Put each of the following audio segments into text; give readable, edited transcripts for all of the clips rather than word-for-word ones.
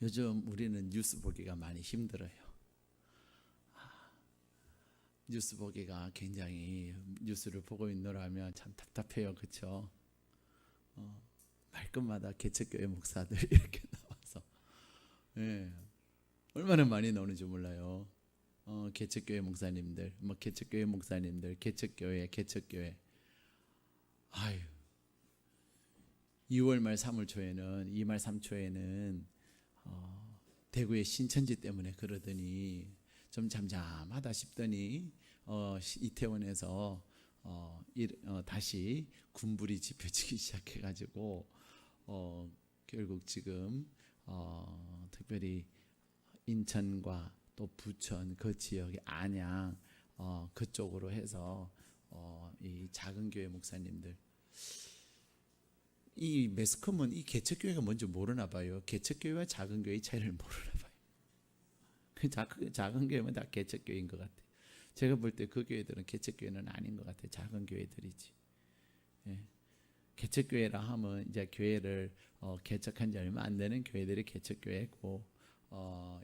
요즘 우리는 뉴스 보기가 많이 힘들어요. 뉴스 보기가 굉장히 뉴스를 보고 있노라면 참 답답해요. 그렇죠? 말끝마다 개척교회 목사들 이렇게 나와서 얼마나 많이 나오는지 몰라요. 개척교회 목사님들, 개척교회 목사님들, 개척교회. 아유, 2월 말 3월 초에는 2말 3초에는 대구의 신천지 때문에 그러더니 좀 잠잠하다 싶더니 이태원에서 다시 군불이 지펴지기 시작해가지고 결국 지금 특별히 인천과 또 부천 그 지역의 안양 그쪽으로 해서 이 작은 교회 목사님들, 이 매스컴은 이 개척교회가 뭔지 모르나 봐요. 개척교회와 작은 교회의 차이를 모르나 봐요. 작은 교회면 다 개척교회인 것 같아요. 제가 볼 때 그 교회들은 개척교회는 아닌 것 같아요. 작은 교회들이지. 개척교회라 하면 이제 교회를 개척한 지 얼마 안 되는 교회들이 개척교회고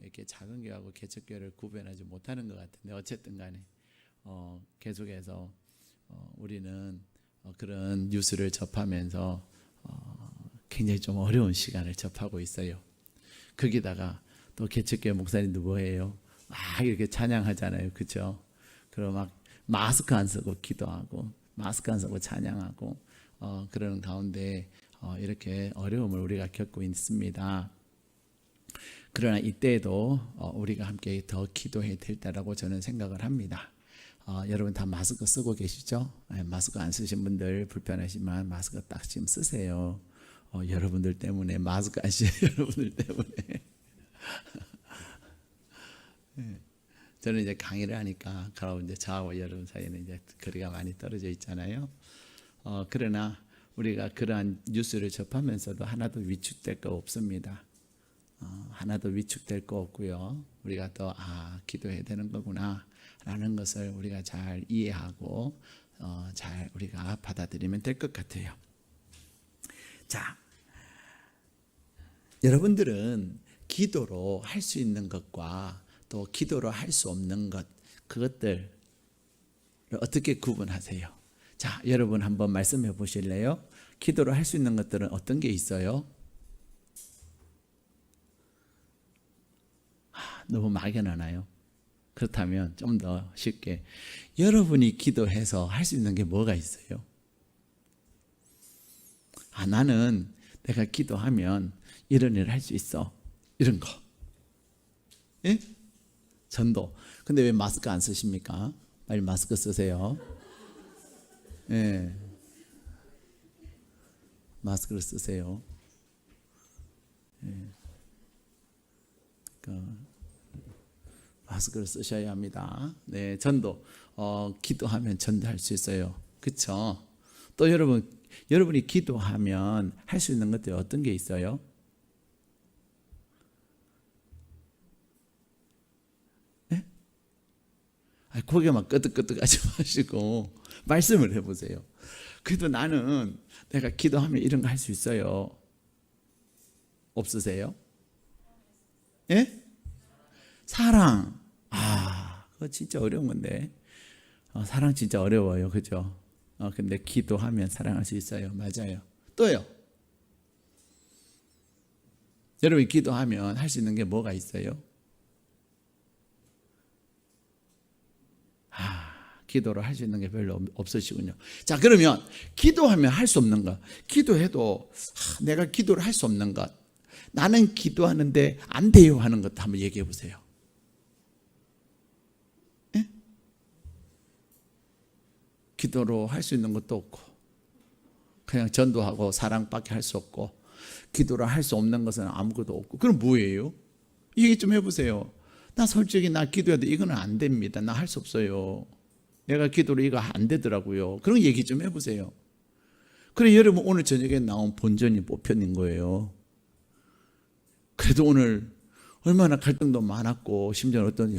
이렇게 작은 교회하고 개척교회를 구별하지 못하는 것 같은데, 어쨌든 간에 계속해서 우리는 그런 뉴스를 접하면서 굉장히 좀 어려운 시간을 접하고 있어요. 거기다가 또 개척교회 목사님도 뭐예요? 이렇게 찬양하잖아요. 그렇죠? 그럼 막 마스크 안 쓰고 기도하고 마스크 안 쓰고 찬양하고 그러는 가운데 이렇게 어려움을 우리가 겪고 있습니다. 그러나 이때에도 우리가 함께 더 기도해야 될 때라고 저는 생각을 합니다. 여러분 다 마스크 쓰고 계시죠? 마스크 안 쓰신 분들 불편하시지만 마스크 딱 지금 쓰세요. 여러분들 때문에 마스크 안 쓰신 여러분들 때문에 저는 이제 강의를 하니까 이제 저하고 여러분 사이에는 이제 거리가 많이 떨어져 있잖아요. 그러나 우리가 그러한 뉴스를 접하면서도 하나도 위축될 거 없습니다. 하나도 위축될 거 없고요. 우리가 또 기도해야 되는 거구나 라는 것을 우리가 잘 이해하고 잘 우리가 받아들이면 될 것 같아요. 자, 여러분들은 기도로 할 수 있는 것과 또 기도로 할 수 없는 것, 그것들을 어떻게 구분하세요? 자, 여러분 한번 말씀해 보실래요? 기도로 할 수 있는 것들은 어떤 게 있어요? 너무 막연하나요? 그렇다면 좀 더 쉽게, 여러분이 기도해서 할 수 있는 게 뭐가 있어요? 나는 내가 기도하면 이런 일을 할 수 있어, 이런 거. 예? 전도. 근데 왜 마스크 안 쓰십니까? 빨리 마스크 쓰세요. 예. 마스크를 쓰세요. 예. 마스크를 쓰셔야 합니다. 네, 전도. 기도하면 전도할 수 있어요. 그렇죠? 또 여러분이 기도하면 할 수 있는 것들이 어떤 게 있어요? 네? 고개만 끄덕끄덕하지 마시고 말씀을 해보세요. 그래도 나는 내가 기도하면 이런 거 할 수 있어요. 없으세요? 예? 사랑. 그거 진짜 어려운 건데. 사랑 진짜 어려워요. 그죠? 근데 기도하면 사랑할 수 있어요. 맞아요. 또요. 여러분이 기도하면 할 수 있는 게 뭐가 있어요? 기도를 할 수 있는 게 별로 없으시군요. 자, 그러면 기도하면 할 수 없는 것, 기도해도 내가 기도를 할 수 없는 것, 나는 기도하는데 안 돼요 하는 것도 한번 얘기해 보세요. 예? 기도로 할 수 있는 것도 없고 그냥 전도하고 사랑밖에 할 수 없고 기도로 할 수 없는 것은 아무것도 없고, 그럼 뭐예요? 얘기 좀 해보세요. 나 솔직히 나 기도해도 이거는 안 됩니다. 나 할 수 없어요. 내가 기도로 이거 안 되더라고요. 그런 얘기 좀 해보세요. 그래, 여러분 오늘 저녁에 나온 본전이 보편인 거예요. 그래도 오늘 얼마나 갈등도 많았고, 심지어 어떤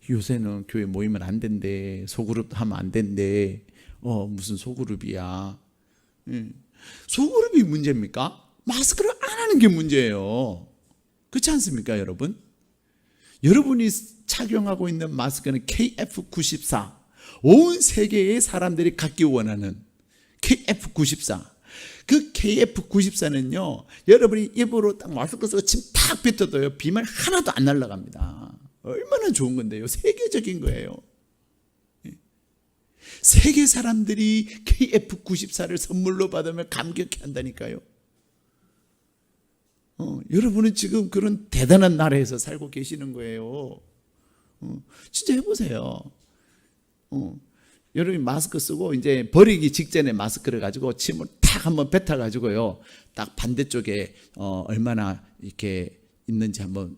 요새는 교회 모이면 안 된대, 소그룹 하면 안 된대. 무슨 소그룹이야. 소그룹이 문제입니까? 마스크를 안 하는 게 문제예요. 그렇지 않습니까, 여러분? 여러분이 착용하고 있는 마스크는 KF94. 온 세계의 사람들이 갖기 원하는 KF94. 그 KF94는요, 여러분이 입으로 딱 마스크 쓰고 침 탁 뱉어도요, 비말 하나도 안 날아갑니다. 얼마나 좋은 건데요. 세계적인 거예요. 세계 사람들이 KF94를 선물로 받으면 감격해 한다니까요. 여러분은 지금 그런 대단한 나라에서 살고 계시는 거예요. 진짜 해보세요. 여러분이 마스크 쓰고 이제 버리기 직전에 마스크를 가지고 침을 탁 한번 뱉어가지고요, 딱 반대쪽에 얼마나 이렇게 있는지 한번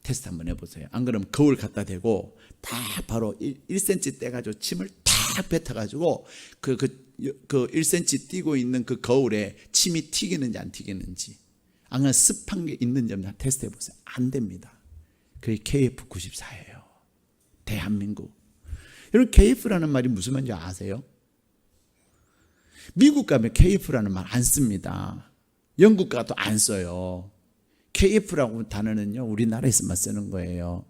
테스트 한번 해보세요. 안 그러면 거울 갖다 대고 딱 바로 1cm 떼가지고 침을 탁 뱉어가지고 그 1cm 띄고 있는 그 거울에 침이 튀기는지 안 튀기는지, 안 그러면 습한 게 있는지 한번 테스트 해보세요. 안 됩니다. 그게 KF94예요. 대한민국. 여러분, KF라는 말이 무슨 말인지 아세요? 미국 가면 KF라는 말 안 씁니다. 영국 가도 안 써요. KF라고 단어는요, 우리나라에서만 쓰는 거예요.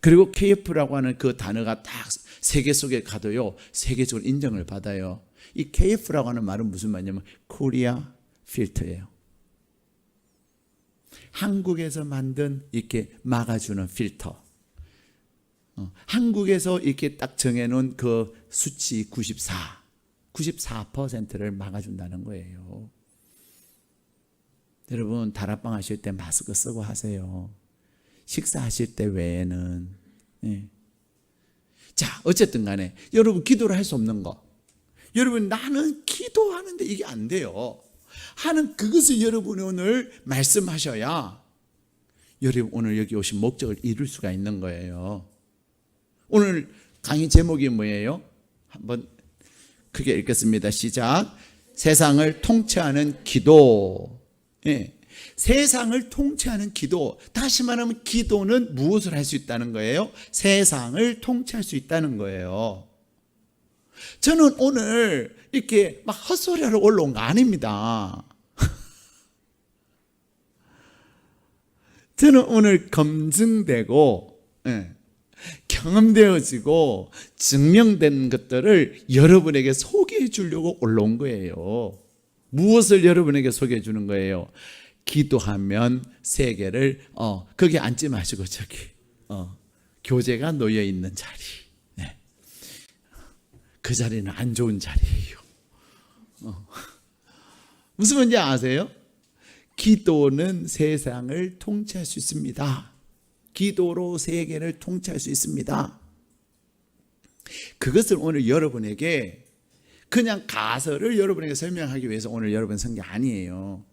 그리고 KF라고 하는 그 단어가 딱 세계 속에 가도요, 세계적으로 인정을 받아요. 이 KF라고 하는 말은 무슨 말이냐면 코리아 필터예요. 한국에서 만든 이렇게 막아주는 필터. 한국에서 이렇게 딱 정해놓은 그 수치 94%를 막아준다는 거예요. 여러분, 다락방 하실 때 마스크 쓰고 하세요. 식사하실 때 외에는. 네. 자, 어쨌든 간에 여러분, 기도를 할 수 없는 거, 여러분, 나는 기도하는데 이게 안 돼요 하는 그것을 여러분이 오늘 말씀하셔야 여러분 오늘 여기 오신 목적을 이룰 수가 있는 거예요. 오늘 강의 제목이 뭐예요? 한번 크게 읽겠습니다. 시작. 세상을 통치하는 기도. 예. 세상을 통치하는 기도. 다시 말하면 기도는 무엇을 할 수 있다는 거예요? 세상을 통치할 수 있다는 거예요. 저는 오늘 이렇게 막 헛소리하러 올라온 거 아닙니다. 저는 오늘 검증되고, 경험되어지고 증명된 것들을 여러분에게 소개해 주려고 올라온 거예요. 무엇을 여러분에게 소개해 주는 거예요? 기도하면 세계를 거기 앉지 마시고 저기 교재가 놓여 있는 자리, 네. 그 자리는 안 좋은 자리예요. 무슨 말인지 아세요? 기도는 세상을 통치할 수 있습니다. 기도로 세계를 통치할 수 있습니다. 그것을 오늘 여러분에게 그냥 가설을 여러분에게 설명하기 위해서 오늘 여러분 선 게 아니에요.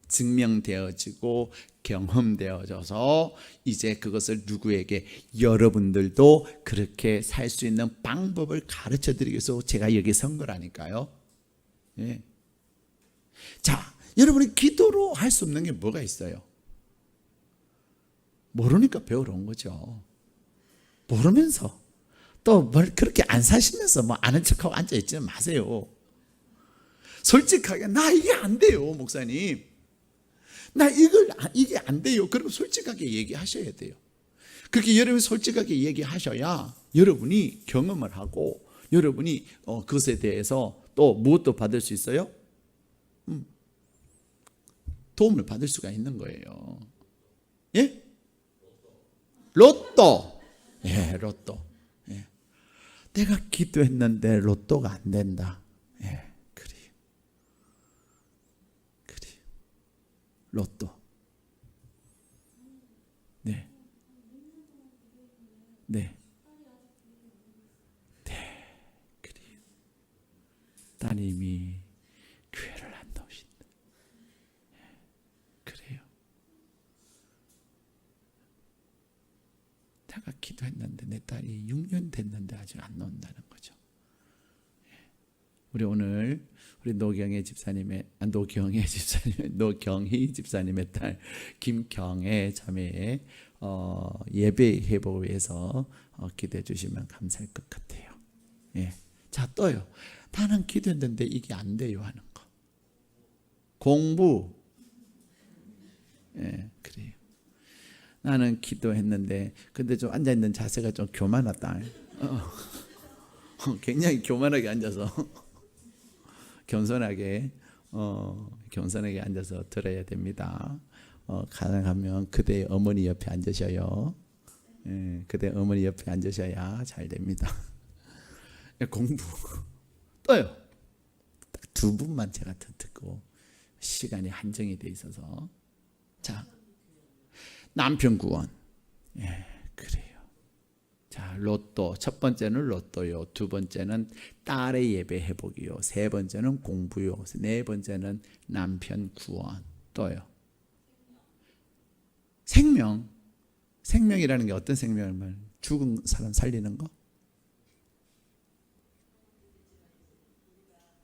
증명되어지고 경험되어져서 이제 그것을 누구에게, 여러분들도 그렇게 살 수 있는 방법을 가르쳐 드리기 위해서 제가 여기 선 거라니까요. 예. 자, 여러분이 기도로 할 수 없는 게 뭐가 있어요? 모르니까 배우러 온 거죠. 모르면서 또 뭘 그렇게 안 사시면서 뭐 아는 척하고 앉아있지 마세요. 솔직하게 나 이게 안 돼요, 목사님. 나 이게 안 돼요. 그럼 솔직하게 얘기하셔야 돼요. 그렇게 여러분이 솔직하게 얘기하셔야 여러분이 경험을 하고 여러분이 그것에 대해서 또 무엇도 받을 수 있어요? 도움을 받을 수가 있는 거예요. 예? 로또. 예, 로또. 예. 내가 기도했는데 로또가 안 된다. 예, 그래. 로또. 네. 네. 네. 그래. 따님이 교회를 안 나오신다. 그래요. 내가 기도했는데 내 딸이 6년 됐는데 아직 안 나온다는 거죠. 우리 오늘 우리 노경희 집사님의 딸 김경애 자매의 예배 회복을 위해서 기도해 주시면 감사할 것 같아요. 예. 자, 또요. 나는 기도했는데 이게 안 돼요 하는 거. 공부. 예, 그래요. 나는 기도했는데 근데 좀 앉아있는 자세가 좀 교만하다. 굉장히 교만하게 앉아서 겸손하게 겸손하게 앉아서 들어야 됩니다. 가능하면 그대의 어머니 옆에 앉으셔요. 예, 그대 어머니 옆에 앉으셔야 잘 됩니다. 공부 또요. 딱 두 분만 제가 듣고 시간이 한정이 돼 있어서 자 남편 구원. 예, 그래요. 자 로또 첫 번째는 로또요. 두 번째는 딸의 예배 회복이요. 세 번째는 공부요. 네 번째는 남편 구원. 또요. 생명. 생명이라는 게 어떤 생명을 말해요? 죽은 사람 살리는 거?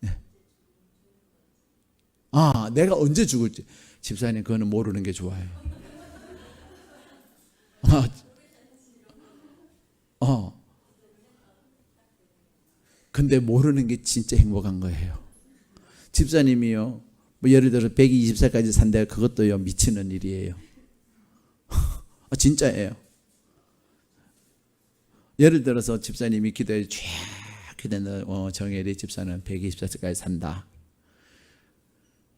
네. 아, 내가 언제 죽을지. 집사님 그거는 모르는 게 좋아요. 근데 모르는 게 진짜 행복한 거예요. 집사님이요. 뭐 예를 들어 120살까지 산다. 그것도요 미치는 일이에요. 진짜예요. 예를 들어서 집사님이 기도해 쫙 기도했는데 정혜리 집사는 120살까지 산다.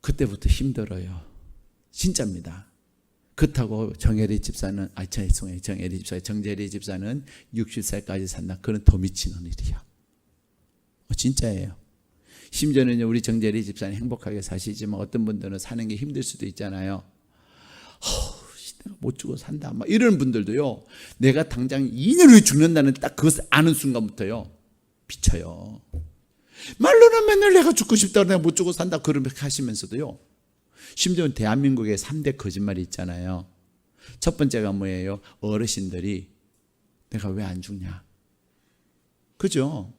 그때부터 힘들어요. 진짜입니다. 그렇다고 정혜리 집사는 정혜리 집사, 정재리 집사는 60살까지 산다. 그건 더 미치는 일이야. 진짜예요. 심지어는 우리 정재리 집사는 행복하게 사시지만 어떤 분들은 사는 게 힘들 수도 있잖아요. 내가 못 죽어 산다 막 이런 분들도요. 내가 당장 2년 후에 죽는다는 딱 그것을 아는 순간부터요 비쳐요. 말로는 맨날 내가 죽고 싶다 내가 못 죽어 산다 그렇게 하시면서도요. 심지어는 대한민국에 3대 거짓말이 있잖아요. 첫 번째가 뭐예요? 어르신들이 내가 왜 안 죽냐. 그죠?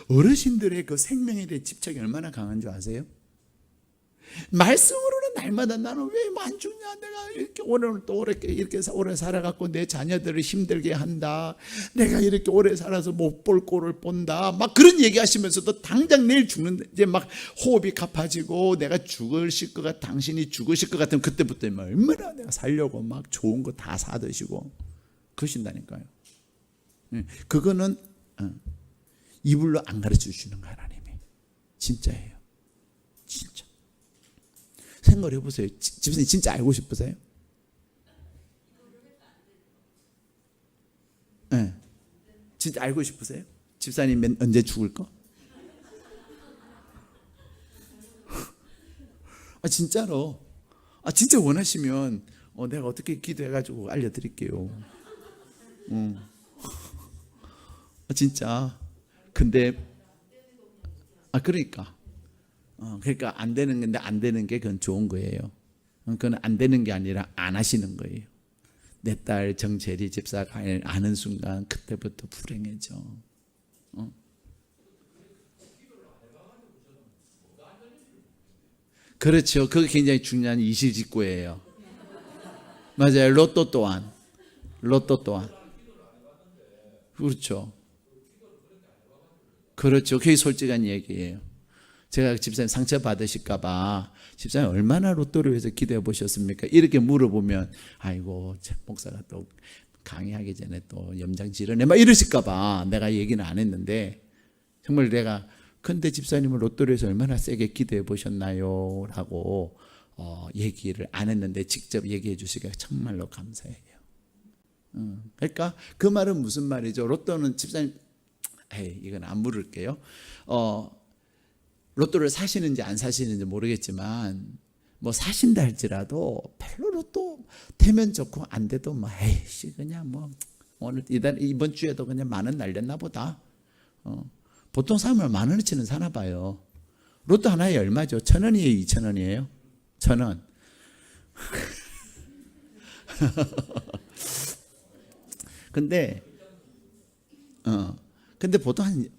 어르신들의 그 생명에 대해 집착이 얼마나 강한 줄 아세요? 말씀으로는 날마다 나는 왜 안 죽냐. 내가 이렇게 오늘 또 이렇게 오래 살아갖고 내 자녀들을 힘들게 한다. 내가 이렇게 오래 살아서 못 볼 꼴을 본다. 막 그런 얘기하시면서도 당장 내일 죽는데 이제 막 호흡이 가파지고 내가 죽으실 것 같아. 당신이 죽으실 것 같으면 그때부터 얼마나 내가 살려고 막 좋은 거 다 사드시고 그러신다니까요. 그거는 이불로 안 가르쳐 주시는 거야 하나님이. 진짜예요. 진짜. 생각을 해보세요. 집사님 진짜 알고 싶으세요? 네. 진짜 알고 싶으세요? 집사님 언제 죽을 거? 진짜로. 진짜 원하시면 내가 어떻게 기도해가지고 알려드릴게요. 진짜. 근데 그러니까. 그러니까 안 되는 건데 안 되는 게 그건 좋은 거예요. 그건 안 되는 게 아니라 안 하시는 거예요. 내 딸 정재리 집사가 아는 순간 그때부터 불행해져. 그렇죠. 그게 굉장히 중요한 이실직고예요. 맞아요. 로또 또한. 그렇죠. 그렇죠. 그게 솔직한 얘기예요. 제가 집사님 상처 받으실까봐 집사님 얼마나 로또를 위해서 기도해 보셨습니까? 이렇게 물어보면 아이고 목사가 또 강의하기 전에 또 염장 지르네 막 이러실까봐 내가 얘기는 안 했는데 정말 내가 근데 집사님은 로또를 위해서 얼마나 세게 기도해 보셨나요? 라고 얘기를 안 했는데 직접 얘기해 주시기가 정말로 감사해요. 그러니까 그 말은 무슨 말이죠? 로또는 집사님 이건 안 물을게요. 로또를 사시는지 안 사시는지 모르겠지만 뭐 사신다 할지라도 별로 로또 되면 좋고 안 돼도 뭐 에이씨 그냥 뭐 오늘 이번 주에도 그냥 10,000원 날렸나 보다. 보통 사람은 10,000원어치는 사나 봐요. 로또 하나에 얼마죠? 1,000원이에요? 2,000원이에요? 1,000원. 근데 보통 한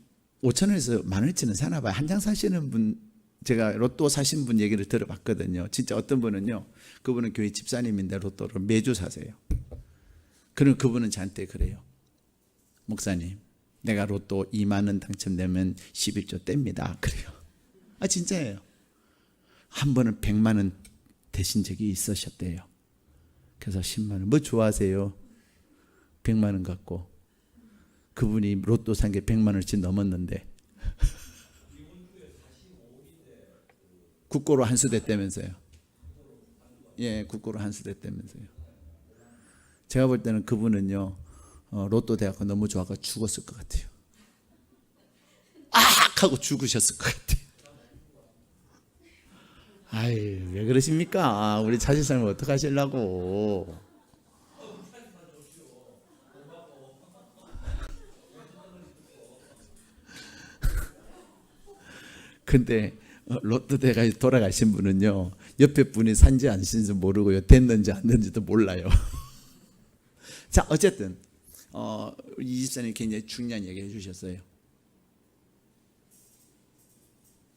5,000원에서 10,000원어치는 사나 봐요. 한 장 사시는 분, 제가 로또 사신 분 얘기를 들어봤거든요. 진짜 어떤 분은요, 그분은 교회 집사님인데 로또를 매주 사세요. 그럼 그분은 저한테 그래요. 목사님, 내가 로또 20,000원 당첨되면 11조 뗍니다. 그래요. 진짜예요. 한 번은 100만 원 되신 적이 있으셨대요. 그래서 10만 원. 뭐 좋아하세요? 100만 원 갖고. 그분이 로또 산 게 100만 원씩 넘었는데 국고로 한 수 됐다면서요. 예, 국고로 한 수 됐다면서요. 제가 볼 때는 그분은요, 로또 대갖고 너무 좋아가 죽었을 것 같아요. 악! 하고 죽으셨을 것 같아요. 아이, 왜 그러십니까? 우리 자식사님 어떡하시려고. 근데 로또 대가 돌아가신 분은요, 옆에 분이 산지 안 산지 모르고요, 됐는지 안 됐는지도 몰라요. 자, 어쨌든 이 집사님이 굉장히 중요한 얘기 해주셨어요.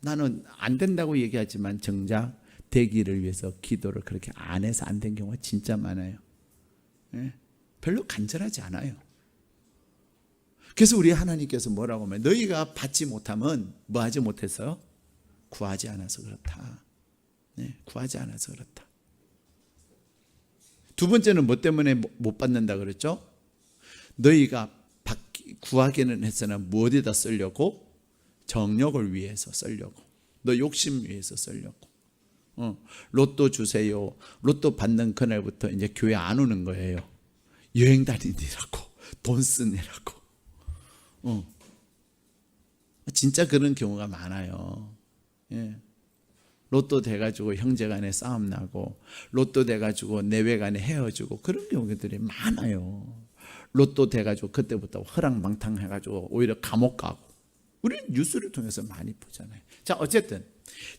나는 안 된다고 얘기하지만 정작 되기를 위해서 기도를 그렇게 안 해서 안 된 경우가 진짜 많아요. 예? 별로 간절하지 않아요. 그래서 우리 하나님께서 뭐라고 하면 너희가 받지 못하면 뭐 하지 못했어요? 구하지 않아서 그렇다. 네, 구하지 않아서 그렇다. 두 번째는 뭐 때문에 못 받는다 그랬죠? 너희가 구하기는 했으나 무엇에다 쓰려고? 정욕을 위해서 쓰려고. 너 욕심 위해서 쓰려고. 로또 주세요. 로또 받는 그날부터 이제 교회 안 오는 거예요. 여행 다니느라고, 돈 쓰느라고. 진짜 그런 경우가 많아요. 예. 로또 돼가지고 형제간에 싸움 나고, 로또 돼가지고 내외간에 헤어지고, 그런 경우들이 많아요. 로또 돼가지고 그때부터 허랑방탕 해가지고 오히려 감옥 가고, 우리는 뉴스를 통해서 많이 보잖아요. 자, 어쨌든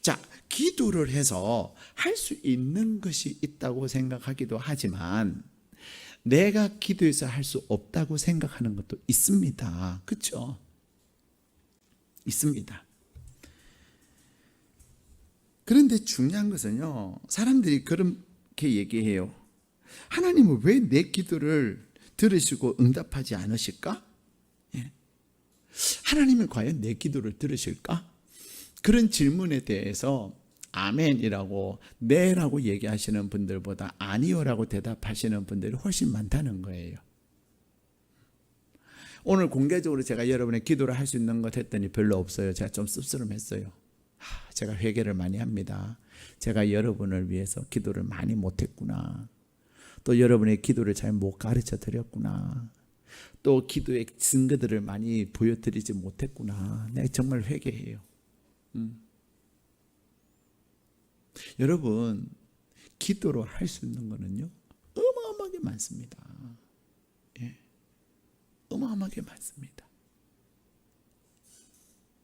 자, 기도를 해서 할 수 있는 것이 있다고 생각하기도 하지만 내가 기도해서 할 수 없다고 생각하는 것도 있습니다. 그렇죠? 있습니다. 그런데 중요한 것은요, 사람들이 그렇게 얘기해요. 하나님은 왜 내 기도를 들으시고 응답하지 않으실까? 예. 하나님은 과연 내 기도를 들으실까? 그런 질문에 대해서 아멘이라고, 네라고 얘기하시는 분들보다 아니요라고 대답하시는 분들이 훨씬 많다는 거예요. 오늘 공개적으로 제가 여러분의 기도를 할 수 있는 것 했더니 별로 없어요. 제가 좀 씁쓸했어요. 제가 회개를 많이 합니다. 제가 여러분을 위해서 기도를 많이 못했구나. 또 여러분의 기도를 잘 못 가르쳐 드렸구나. 또 기도의 증거들을 많이 보여드리지 못했구나. 내가 정말 회개해요. 여러분, 기도로 할 수 있는 거는요, 어마어마하게 많습니다. 예. 어마어마하게 많습니다.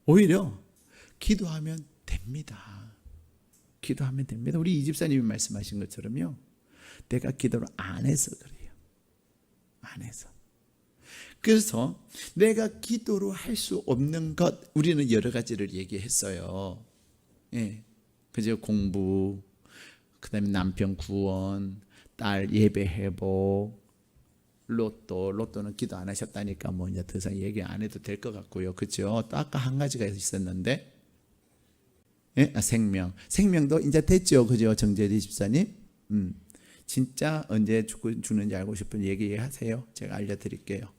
오히려 기도하면 됩니다. 기도하면 됩니다. 우리 이 집사님이 말씀하신 것처럼요, 내가 기도를 안 해서 그래요. 안 해서. 그래서 내가 기도로 할 수 없는 것, 우리는 여러 가지를 얘기했어요. 예. 그죠? 공부, 그 다음에 남편 구원, 딸 예배 회복, 로또는 기도 안 하셨다니까 뭐 이제 더 이상 얘기 안 해도 될 것 같고요. 그죠? 또 아까 한 가지가 있었는데, 예? 생명도 이제 됐죠. 그죠? 정재리 집사님? 진짜 언제 죽는지 알고 싶으면 얘기하세요. 제가 알려드릴게요.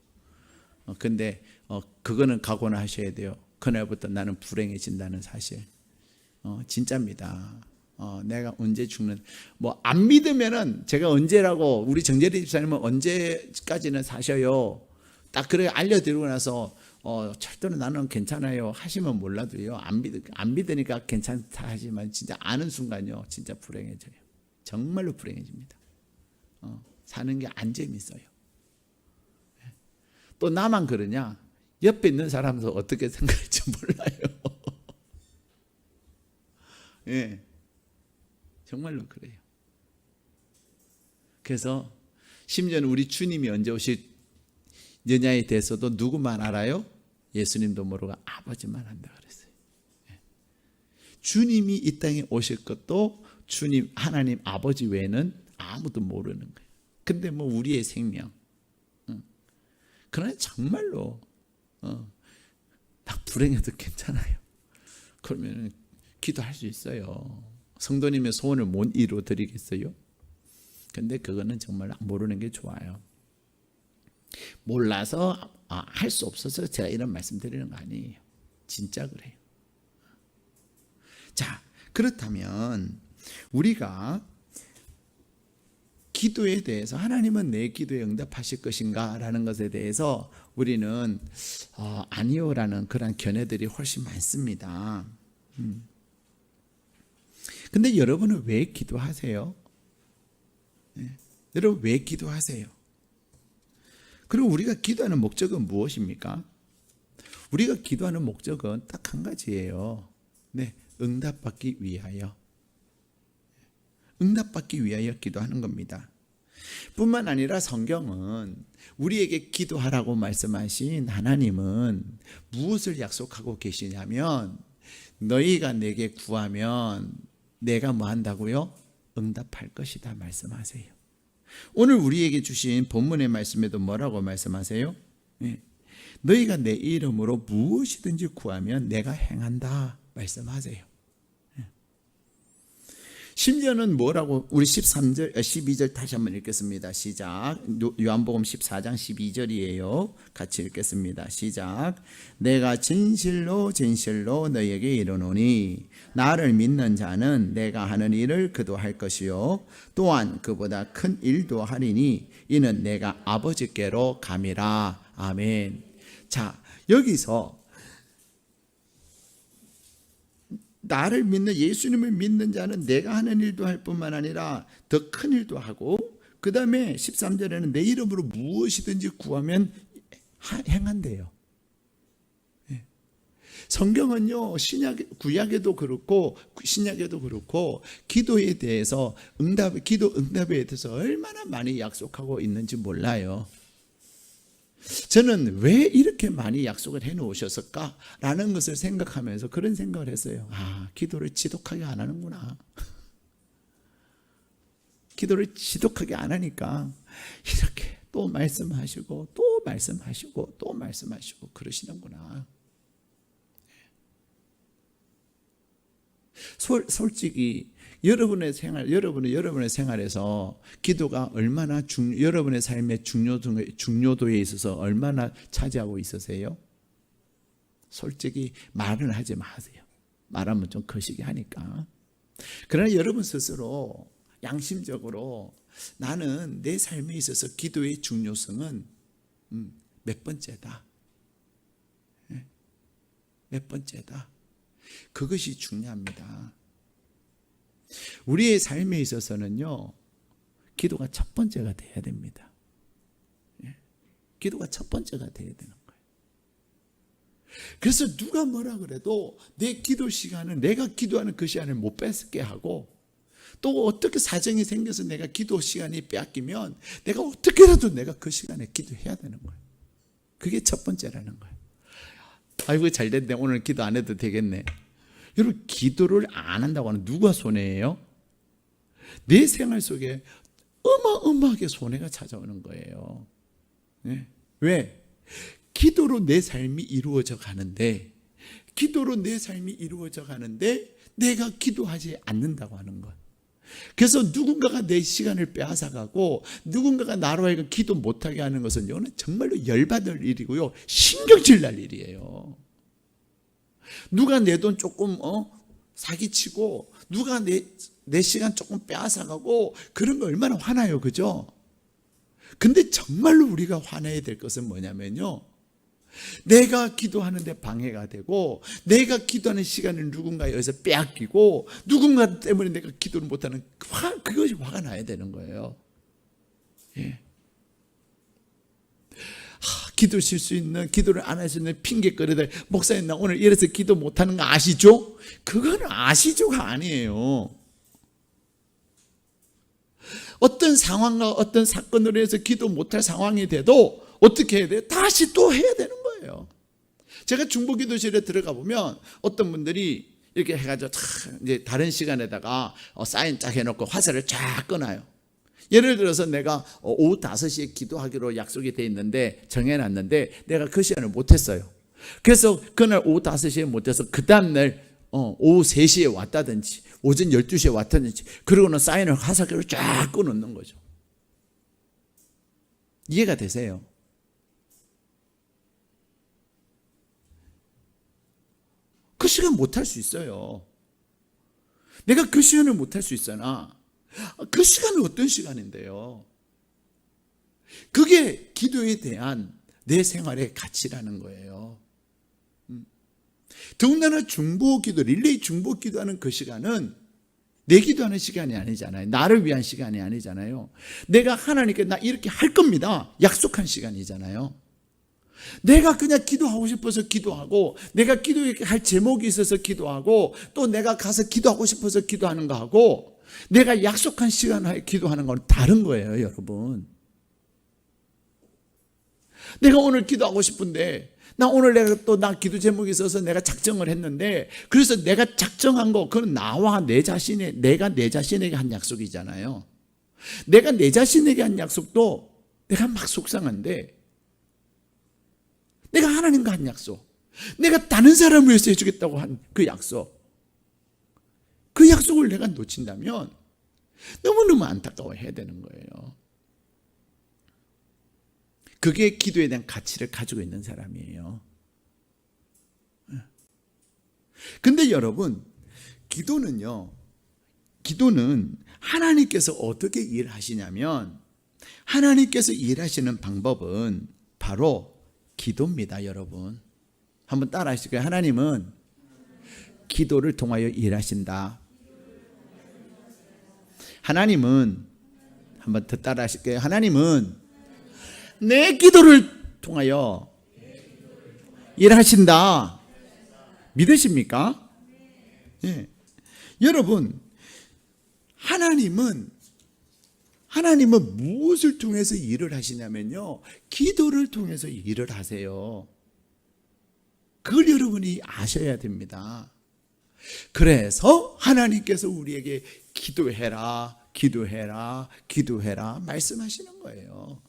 근데 그거는 각오는 하셔야 돼요. 그날부터 나는 불행해진다는 사실. 진짜입니다. 내가 언제 죽는, 뭐 안 믿으면은 제가 언제라고, 우리 정재리 집사님은 언제까지는 사셔요. 딱 그래 알려드리고 나서 절대로 나는 괜찮아요 하시면 몰라도요, 안 믿으니까 괜찮다 하지만 진짜 아는 순간요, 진짜 불행해져요. 정말로 불행해집니다. 사는 게 안 재밌어요. 또 나만 그러냐? 옆에 있는 사람도 어떻게 생각할지 몰라요. 예, 정말로 그래요. 그래서 심지어는 우리 주님이 언제 오시느냐에 대해서도 누구만 알아요? 예수님도 모르고 아버지만 안다 그랬어요. 예. 주님이 이 땅에 오실 것도 주님 하나님 아버지 외에는 아무도 모르는 거예요. 근데 뭐 우리의 생명, 그러나 정말로 나 불행해도 괜찮아요. 그러면 기도할 수 있어요. 성도님의 소원을 못 이루어 드리겠어요? 근데 그거는 정말 모르는 게 좋아요. 몰라서 할 수 없어서 제가 이런 말씀 드리는 거 아니에요. 진짜 그래요. 자, 그렇다면 우리가 기도에 대해서 하나님은 내 기도에 응답하실 것인가 라는 것에 대해서 우리는 아니요라는 그런 견해들이 훨씬 많습니다. 근데 여러분은 왜 기도하세요? 여러분 왜 기도하세요? 그리고 우리가 기도하는 목적은 무엇입니까? 우리가 기도하는 목적은 딱 한 가지예요. 응답받기 위하여. 응답받기 위하여 기도하는 겁니다. 뿐만 아니라 성경은 우리에게 기도하라고 말씀하신 하나님은 무엇을 약속하고 계시냐면 너희가 내게 구하면 내가 뭐 한다고요? 응답할 것이다 말씀하세요. 오늘 우리에게 주신 본문의 말씀에도 뭐라고 말씀하세요? 너희가 내 이름으로 무엇이든지 구하면 내가 행한다 말씀하세요. 심지어는 뭐라고 우리 12절 다시 한번 읽겠습니다. 시작. 요한복음 14장 12절이에요. 같이 읽겠습니다. 시작. 내가 진실로 진실로 너희에게 이르노니 나를 믿는 자는 내가 하는 일을 그도 할 것이요 또한 그보다 큰 일도 하리니 이는 내가 아버지께로 감이라. 아멘. 자, 여기서 나를 믿는 예수님을 믿는 자는 내가 하는 일도 할 뿐만 아니라 더 큰 일도 하고 그 다음에 13절에는 내 이름으로 무엇이든지 구하면 행한대요. 성경은요 구약에도 그렇고 신약에도 그렇고 기도에 대해서 기도 응답에 대해서 얼마나 많이 약속하고 있는지 몰라요. 저는 왜 이렇게 많이 약속을 해놓으셨을까라는 것을 생각하면서 그런 생각을 했어요. 기도를 지독하게 안 하는구나. 기도를 지독하게 안 하니까 이렇게 또 말씀하시고 또 말씀하시고 또 말씀하시고 그러시는구나. 솔직히 여러분의 생활에서 기도가 얼마나 여러분의 삶의 중요도에 있어서 얼마나 차지하고 있으세요? 솔직히 말은 하지 마세요. 말하면 좀 거시기 하니까. 그러나 여러분 스스로 양심적으로 나는 내 삶에 있어서 기도의 중요성은 몇 번째다. 몇 번째다. 그것이 중요합니다. 우리의 삶에 있어서는요 기도가 첫 번째가 돼야 됩니다. 기도가 첫 번째가 돼야 되는 거예요. 그래서 누가 뭐라 그래도 내 기도 시간을 내가 기도하는 그 시간을 못 뺏게 하고 또 어떻게 사정이 생겨서 내가 기도 시간이 빼앗기면 내가 어떻게라도 내가 그 시간에 기도해야 되는 거예요. 그게 첫 번째라는 거예요. 아이고 잘 됐네. 오늘 기도 안 해도 되겠네. 여러분 기도를 안 한다고 하는 누가 손해예요? 내 생활 속에 어마어마하게 손해가 찾아오는 거예요. 왜? 기도로 내 삶이 이루어져 가는데 내가 기도하지 않는다고 하는 것. 그래서 누군가가 내 시간을 빼앗아가고 누군가가 나로 하여금 기도 못하게 하는 것은 이거는 정말로 열받을 일이고요 신경질 날 일이에요. 누가 내 돈 조금 사기치고 누가 내 시간 조금 빼앗아가고 그런 거 얼마나 화나요, 그죠? 근데 정말로 우리가 화내야 될 것은 뭐냐면요 내가 기도하는데 방해가 되고 내가 기도하는 시간을 누군가에 의해서 빼앗기고 누군가 때문에 내가 기도를 못하는 그것이 화가 나야 되는 거예요. 기도 쉴 수 있는 기도를 안 할 수 있는 핑계거리들 목사님 나 오늘 이래서 기도 못하는 거 아시죠? 그건 아시죠가 아니에요. 어떤 상황과 어떤 사건으로 해서 기도 못할 상황이 돼도 어떻게 해야 돼요? 다시 또 해야 되는 거예요. 제가 중보기도실에 들어가 보면 어떤 분들이 이렇게 해가지고 이제 다른 시간에다가 사인 쫙 해놓고 화살을 쫙 꺼놔요. 예를 들어서 내가 오후 5시에 기도하기로 약속이 돼 있는데 정해놨는데 내가 그 시간을 못했어요. 그래서 그날 오후 5시에 못해서 그 다음날 오후 3시에 왔다든지 오전 12시에 왔다든지 그러고는 사인을 화살표로 쫙 꺼놓는 거죠. 이해가 되세요? 그 시간 못할 수 있어요. 내가 그 시간을 못할 수 있으나 그 시간은 어떤 시간인데요? 그게 기도에 대한 내 생활의 가치라는 거예요. 더군다나 중보기도, 릴레이 중보기도하는 그 시간은 내 기도하는 시간이 아니잖아요. 나를 위한 시간이 아니잖아요. 내가 하나님께 나 이렇게 할 겁니다, 약속한 시간이잖아요. 내가 그냥 기도하고 싶어서 기도하고, 내가 기도할 제목이 있어서 기도하고, 또 내가 가서 기도하고 싶어서 기도하는 거하고, 내가 약속한 시간에 기도하는 건 다른 거예요, 여러분. 내가 오늘 기도하고 싶은데, 오늘 나 기도 제목이 있어서 내가 작정을 했는데, 그래서 내가 작정한 거, 그건 내가 내 자신에게 한 약속이잖아요. 내가 내 자신에게 한 약속도 내가 막 속상한데, 내가 하나님과 한 약속, 내가 다른 사람을 위해서 해주겠다고 한 그 약속, 그 약속을 내가 놓친다면 너무너무 안타까워해야 되는 거예요. 그게 기도에 대한 가치를 가지고 있는 사람이에요. 근데 여러분, 기도는 하나님께서 어떻게 일하시냐면, 하나님께서 일하시는 방법은 바로 기도입니다, 여러분. 한번 따라 하실까요? 하나님은 기도를 통하여 일하신다. 하나님은, 한번 더 따라 하실까요? 하나님은 내 기도를 통하여 일하신다. 믿으십니까? 예. 여러분, 하나님은 무엇을 통해서 일을 하시냐면요, 기도를 통해서 일을 하세요. 그걸 여러분이 아셔야 됩니다. 그래서 하나님께서 우리에게 기도해라, 기도해라, 기도해라 말씀하시는 거예요.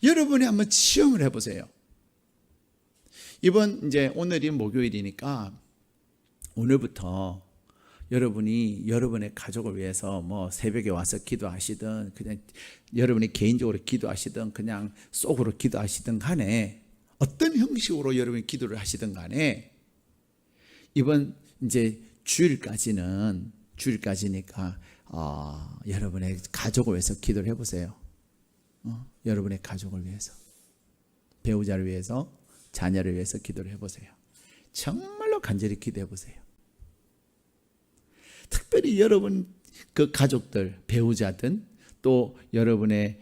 여러분이 한번 시험을 해보세요. 오늘이 목요일이니까 오늘부터 여러분이 여러분의 가족을 위해서 새벽에 와서 기도하시든, 그냥 여러분이 개인적으로 기도하시든, 그냥 속으로 기도하시든 간에, 어떤 형식으로 여러분이 기도를 하시든 간에, 이번 주일까지니까 여러분의 가족을 위해서 기도를 해보세요. 여러분의 가족을 위해서, 배우자를 위해서, 자녀를 위해서 기도를 해보세요. 정말로 간절히 기도해 보세요. 특별히 여러분 그 가족들, 배우자든 또 여러분의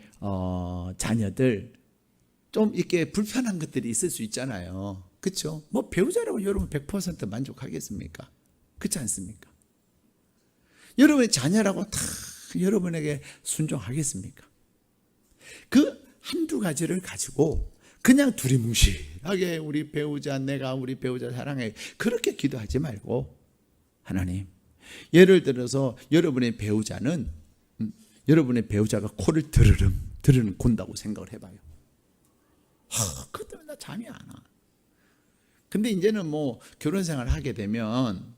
자녀들, 좀 이렇게 불편한 것들이 있을 수 있잖아요. 그렇죠? 배우자라고 여러분 100% 만족하겠습니까? 그렇지 않습니까? 여러분의 자녀라고 다 여러분에게 순종하겠습니까? 그 한두 가지를 가지고 그냥 두리뭉실하게 내가 우리 배우자 사랑해, 그렇게 기도하지 말고, 하나님, 예를 들어서 여러분의 배우자가 코를 드르륵 곤다고 생각을 해봐요. 그것 때문에 나 잠이 안 와. 근데 이제는 결혼 생활을 하게 되면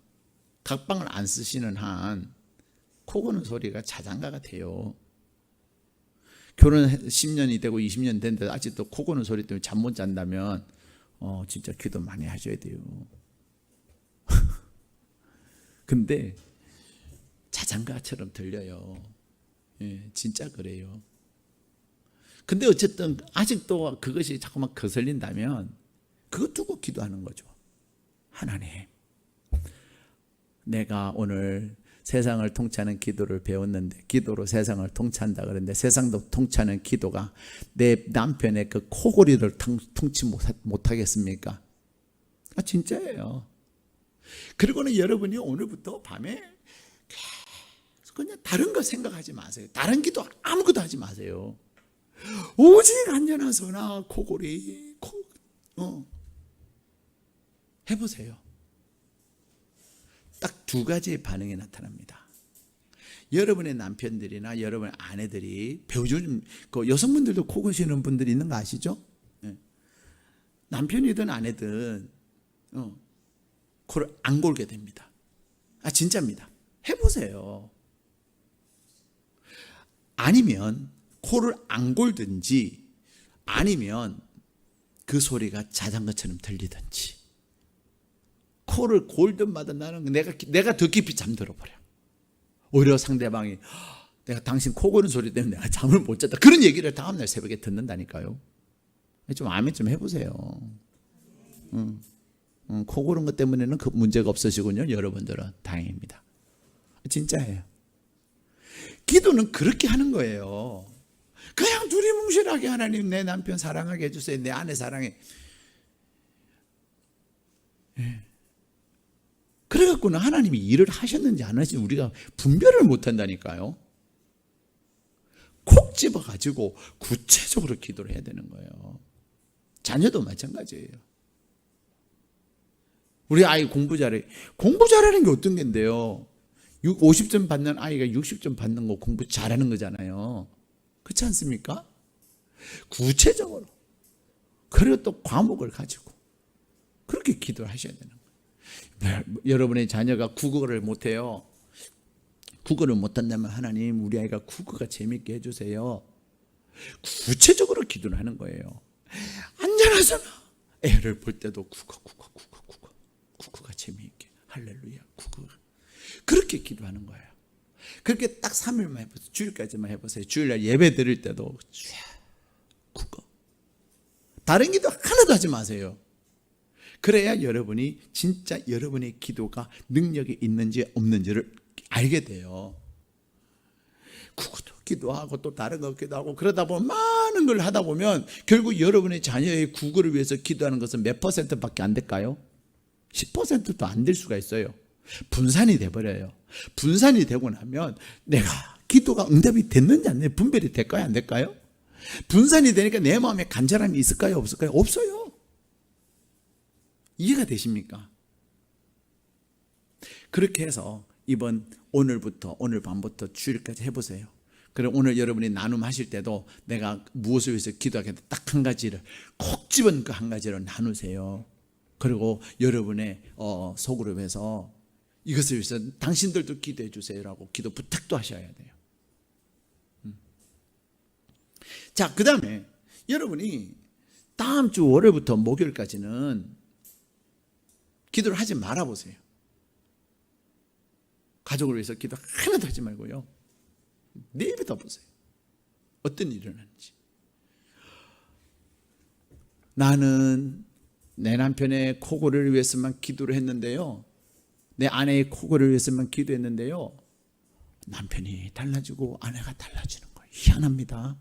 각방을 안 쓰시는 한 코 고는 소리가 자장가가 돼요. 결혼 10년이 되고 20년 됐는데 아직도 코 고는 소리 때문에 잠 못 잔다면 진짜 기도 많이 하셔야 돼요. 근데 자장가처럼 들려요. 예, 진짜 그래요. 근데 어쨌든 아직도 그것이 자꾸만 거슬린다면 그거 두고 기도하는 거죠. 하나님, 내가 오늘 세상을 통치하는 기도를 배웠는데, 기도로 세상을 통치한다 그랬는데, 세상도 통치하는 기도가 내 남편의 그 코골이를 통치 못하겠습니까? 진짜예요. 그리고는 여러분이 오늘부터 밤에 그냥 다른 거 생각하지 마세요. 다른 기도 아무것도 하지 마세요. 오직 안전하소나 코골이 해보세요. 딱 두 가지의 반응이 나타납니다. 여러분의 남편들이나 여러분의 아내들이, 그 여성분들도 코 고시는 분들이 있는 거 아시죠? 네. 남편이든 아내든 코를 안 골게 됩니다. 진짜입니다. 해보세요. 아니면 코를 안 골든지 아니면 그 소리가 자전거처럼 들리든지. 코를 골든 마든 나는 내가 더 깊이 잠들어 버려. 오히려 상대방이 내가 당신 코 고는 소리 때문에 내가 잠을 못 잤다, 그런 얘기를 다음날 새벽에 듣는다니까요. 좀 아멘 좀 해보세요. 코 고는 것 때문에는 그 문제가 없으시군요. 여러분들은 다행입니다. 진짜예요. 기도는 그렇게 하는 거예요. 그냥 두리뭉실하게 하나님 내 남편 사랑하게 해주세요, 내 아내 사랑해. 그래갖고는 하나님이 일을 하셨는지 안 하셨는지 우리가 분별을 못한다니까요. 콕 집어가지고 구체적으로 기도를 해야 되는 거예요. 자녀도 마찬가지예요. 우리 아이 공부 잘해. 공부 잘하는 게 어떤 건데요? 50점 받는 아이가 60점 받는 거 공부 잘하는 거잖아요. 그렇지 않습니까? 구체적으로. 그리고 또 과목을 가지고 그렇게 기도를 하셔야 되는 거예요. 여러분의 자녀가 국어를 못해요. 국어를 못한다면 하나님 우리 아이가 국어가 재밌게 해주세요. 구체적으로 기도를 하는 거예요. 앉아나서나 애를 볼 때도 국어가 재미있게, 할렐루야, 국어. 그렇게 기도하는 거예요. 그렇게 딱 3일만 해보세요. 주일까지만 해보세요. 주일날 예배 드릴 때도 국어. 다른 기도 하나도 하지 마세요. 그래야 여러분이 진짜 여러분의 기도가 능력이 있는지 없는지를 알게 돼요. 국어도 기도하고 또 다른 거 기도하고 그러다 보면 많은 걸 하다 보면 결국 여러분의 자녀의 국어를 위해서 기도하는 것은 몇 %밖에 안 될까요? 10%도 안 될 수가 있어요. 분산이 돼버려요. 분산이 되고 나면 내가 기도가 응답이 됐는지 안 됐는지 분별이 될까요, 안 될까요? 분산이 되니까 내 마음에 간절함이 있을까요, 없을까요? 없어요. 이해가 되십니까? 그렇게 해서 오늘 밤부터 주일까지 해보세요. 그럼 오늘 여러분이 나눔하실 때도 내가 무엇을 위해서 기도하겠다 딱 한 가지를 콕 집은 그 한 가지를 나누세요. 그리고 여러분의 소그룹에서 이것을 위해서 당신들도 기도해 주세요라고 기도 부탁도 하셔야 돼요. 자, 그 다음에 여러분이 다음 주 월요일부터 목요일까지는 기도를 하지 말아보세요. 가족을 위해서 기도 하나도 하지 말고요. 내버려 보세요. 어떤 일이 일어나는지. 나는 내 남편의 코골이를 위해서만 기도를 했는데요, 내 아내의 코골이를 위해서만 기도했는데요, 남편이 달라지고 아내가 달라지는 거예요. 희한합니다.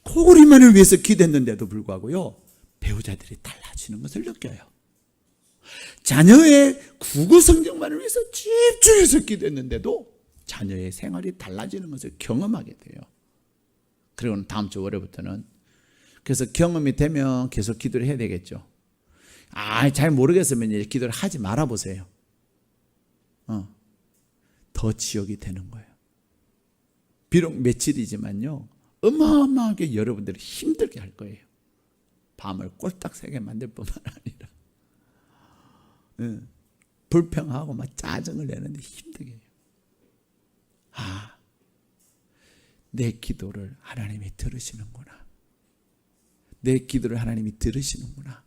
코골이만을 위해서 기도했는데도 불구하고요, 배우자들이 달라지는 것을 느껴요. 자녀의 국어 성적만을 위해서 집중해서 기도했는데도 자녀의 생활이 달라지는 것을 경험하게 돼요. 그리고 다음 주 월요일부터는 그래서 경험이 되면 계속 기도를 해야 되겠죠. 잘 모르겠으면 이제 기도를 하지 말아보세요. 더 지옥이 되는 거예요. 비록 며칠이지만요, 어마어마하게 여러분들이 힘들게 할 거예요. 밤을 꼴딱 새게 만들 뿐만 아니라 불평하고 막 짜증을 내는데 힘들게 해요. 내 기도를 하나님이 들으시는구나. 내 기도를 하나님이 들으시는구나.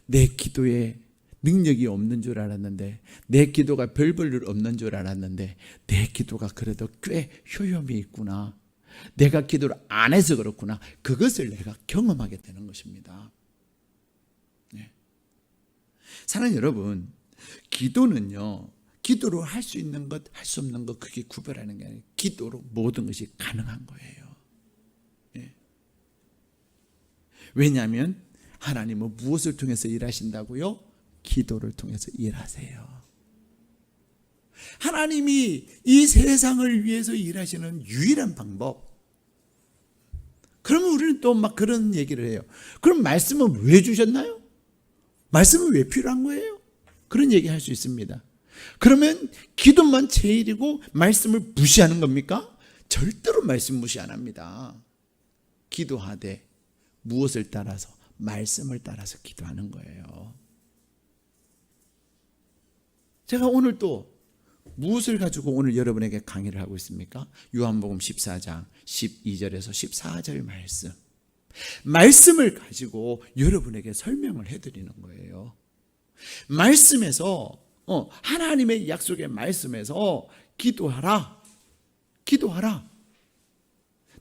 내 기도에 능력이 없는 줄 알았는데, 내 기도가 별 볼 일 없는 줄 알았는데 내 기도가 그래도 꽤 효용이 있구나. 내가 기도를 안 해서 그렇구나. 그것을 내가 경험하게 되는 것입니다. 사랑하는 여러분, 기도는요, 기도로 할 수 있는 것, 할 수 없는 것, 그게 구별하는 게 아니에요. 기도로 모든 것이 가능한 거예요. 왜냐하면 하나님은 무엇을 통해서 일하신다고요? 기도를 통해서 일하세요. 하나님이 이 세상을 위해서 일하시는 유일한 방법. 그러면 우리는 또 막 그런 얘기를 해요. 그럼 말씀은 왜 주셨나요? 말씀은 왜 필요한 거예요? 그런 얘기 할 수 있습니다. 그러면 기도만 제일이고 말씀을 무시하는 겁니까? 절대로 말씀 무시 안 합니다. 기도하되 무엇을 따라서? 말씀을 따라서 기도하는 거예요. 제가 오늘 또 무엇을 가지고 오늘 여러분에게 강의를 하고 있습니까? 요한복음 14장 12절에서 14절 말씀을 가지고 여러분에게 설명을 해드리는 거예요. 말씀에서 하나님의 약속의 말씀에서 기도하라.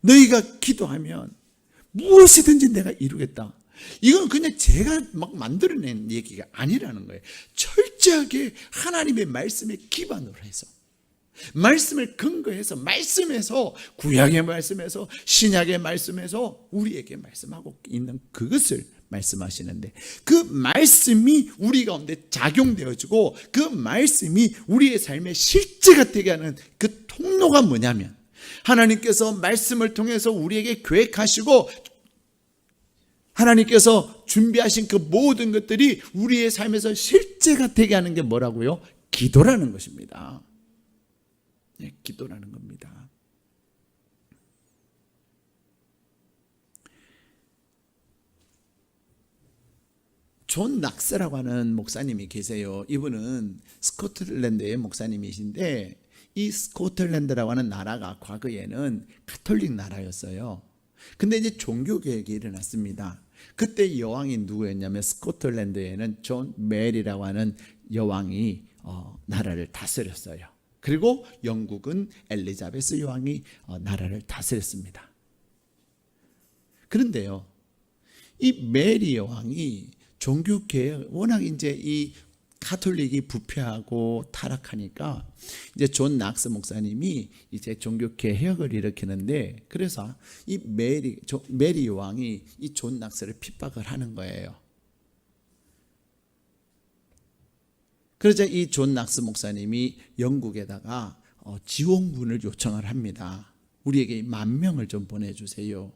너희가 기도하면 무엇이든지 내가 이루겠다. 이건 그냥 제가 막 만들어낸 얘기가 아니라는 거예요. 철저하게 하나님의 말씀에 기반으로 해서, 말씀을 근거해서, 말씀에서, 구약의 말씀에서, 신약의 말씀에서 우리에게 말씀하고 있는 그것을 말씀하시는데, 그 말씀이 우리 가운데 작용되어지고 그 말씀이 우리의 삶의 실제가 되게 하는 그 통로가 뭐냐면, 하나님께서 말씀을 통해서 우리에게 계획하시고 하나님께서 준비하신 그 모든 것들이 우리의 삶에서 실제가 되게 하는 게 뭐라고요? 기도라는 것입니다. 네, 기도라는 겁니다. 존 낙스라고 하는 목사님이 계세요. 이분은 스코틀랜드의 목사님이신데, 이 스코틀랜드라고 하는 나라가 과거에는 가톨릭 나라였어요. 근데 이제 종교개혁이 일어났습니다. 그때 여왕이 누구였냐면, 스코틀랜드에는 존 메리라고 하는 여왕이 나라를 다스렸어요. 그리고 영국은 엘리자베스 여왕이 나라를 다스렸습니다. 그런데요, 이 메리 여왕이 종교개혁, 워낙 이제 이 가톨릭이 부패하고 타락하니까 이제 존 낙스 목사님이 이제 종교 개혁을 일으키는데, 그래서 이 메리 왕이 이 존 낙스를 핍박을 하는 거예요. 그러자 이 존 낙스 목사님이 영국에다가 지원군을 요청을 합니다. 우리에게 10,000명을 좀 보내주세요.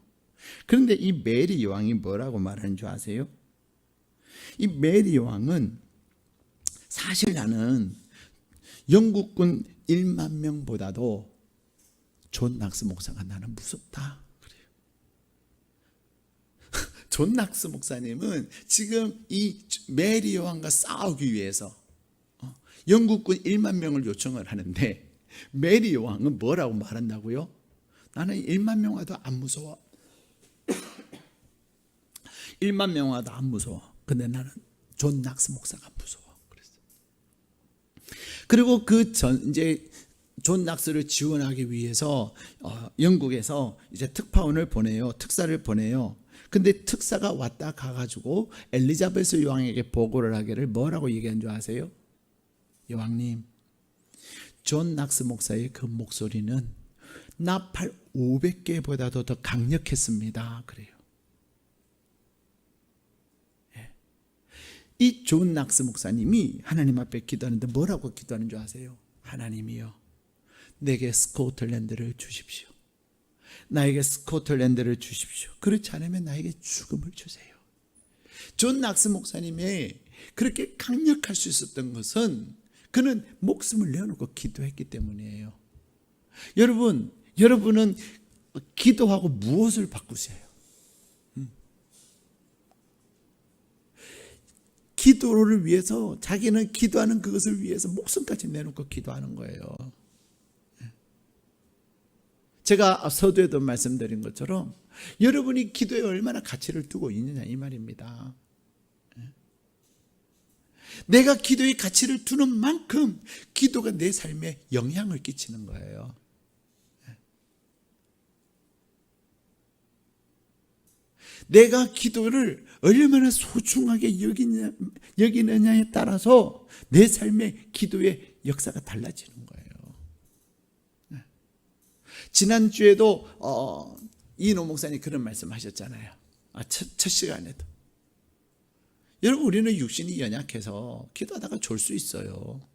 그런데 이 메리 왕이 뭐라고 말하는 줄 아세요? 이 메리 왕은, 사실 나는 영국군 10,000명보다도 존 낙스 목사가 나는 무섭다 그래요. 존 낙스 목사님은 지금 이 메리 여왕과 싸우기 위해서 영국군 10,000명을 요청을 하는데, 메리 여왕은 뭐라고 말한다고요? 나는 10,000명 와도 안 무서워. 10,000명 와도 안 무서워. 근데 나는 존 낙스 목사가 무서워. 그리고 이제 존 낙스를 지원하기 위해서 영국에서 이제 특파원을 보내요. 특사를 보내요. 근데 특사가 왔다 가가지고 엘리자베스 여왕에게 보고를 하기를 뭐라고 얘기한 줄 아세요? 여왕님, 존 낙스 목사의 그 목소리는 나팔 500개보다도 더 강력했습니다. 그래요. 이 존 낙스 목사님이 하나님 앞에 기도하는데 뭐라고 기도하는 줄 아세요? 하나님이여, 내게 스코틀랜드를 주십시오. 나에게 스코틀랜드를 주십시오. 그렇지 않으면 나에게 죽음을 주세요. 존 낙스 목사님이 그렇게 강력할 수 있었던 것은 그는 목숨을 내어놓고 기도했기 때문이에요. 여러분은 기도하고 무엇을 바꾸세요? 기도를 위해서, 자기는 기도하는 그것을 위해서 목숨까지 내놓고 기도하는 거예요. 제가 서두에도 말씀드린 것처럼 여러분이 기도에 얼마나 가치를 두고 있느냐 이 말입니다. 내가 기도에 가치를 두는 만큼 기도가 내 삶에 영향을 끼치는 거예요. 내가 기도를 얼마나 소중하게 여기느냐에 따라서 내 삶의 기도의 역사가 달라지는 거예요. 지난주에도 이인호 목사님 그런 말씀 하셨잖아요. 첫 시간에도. 여러분, 우리는 육신이 연약해서 기도하다가 졸 수 있어요.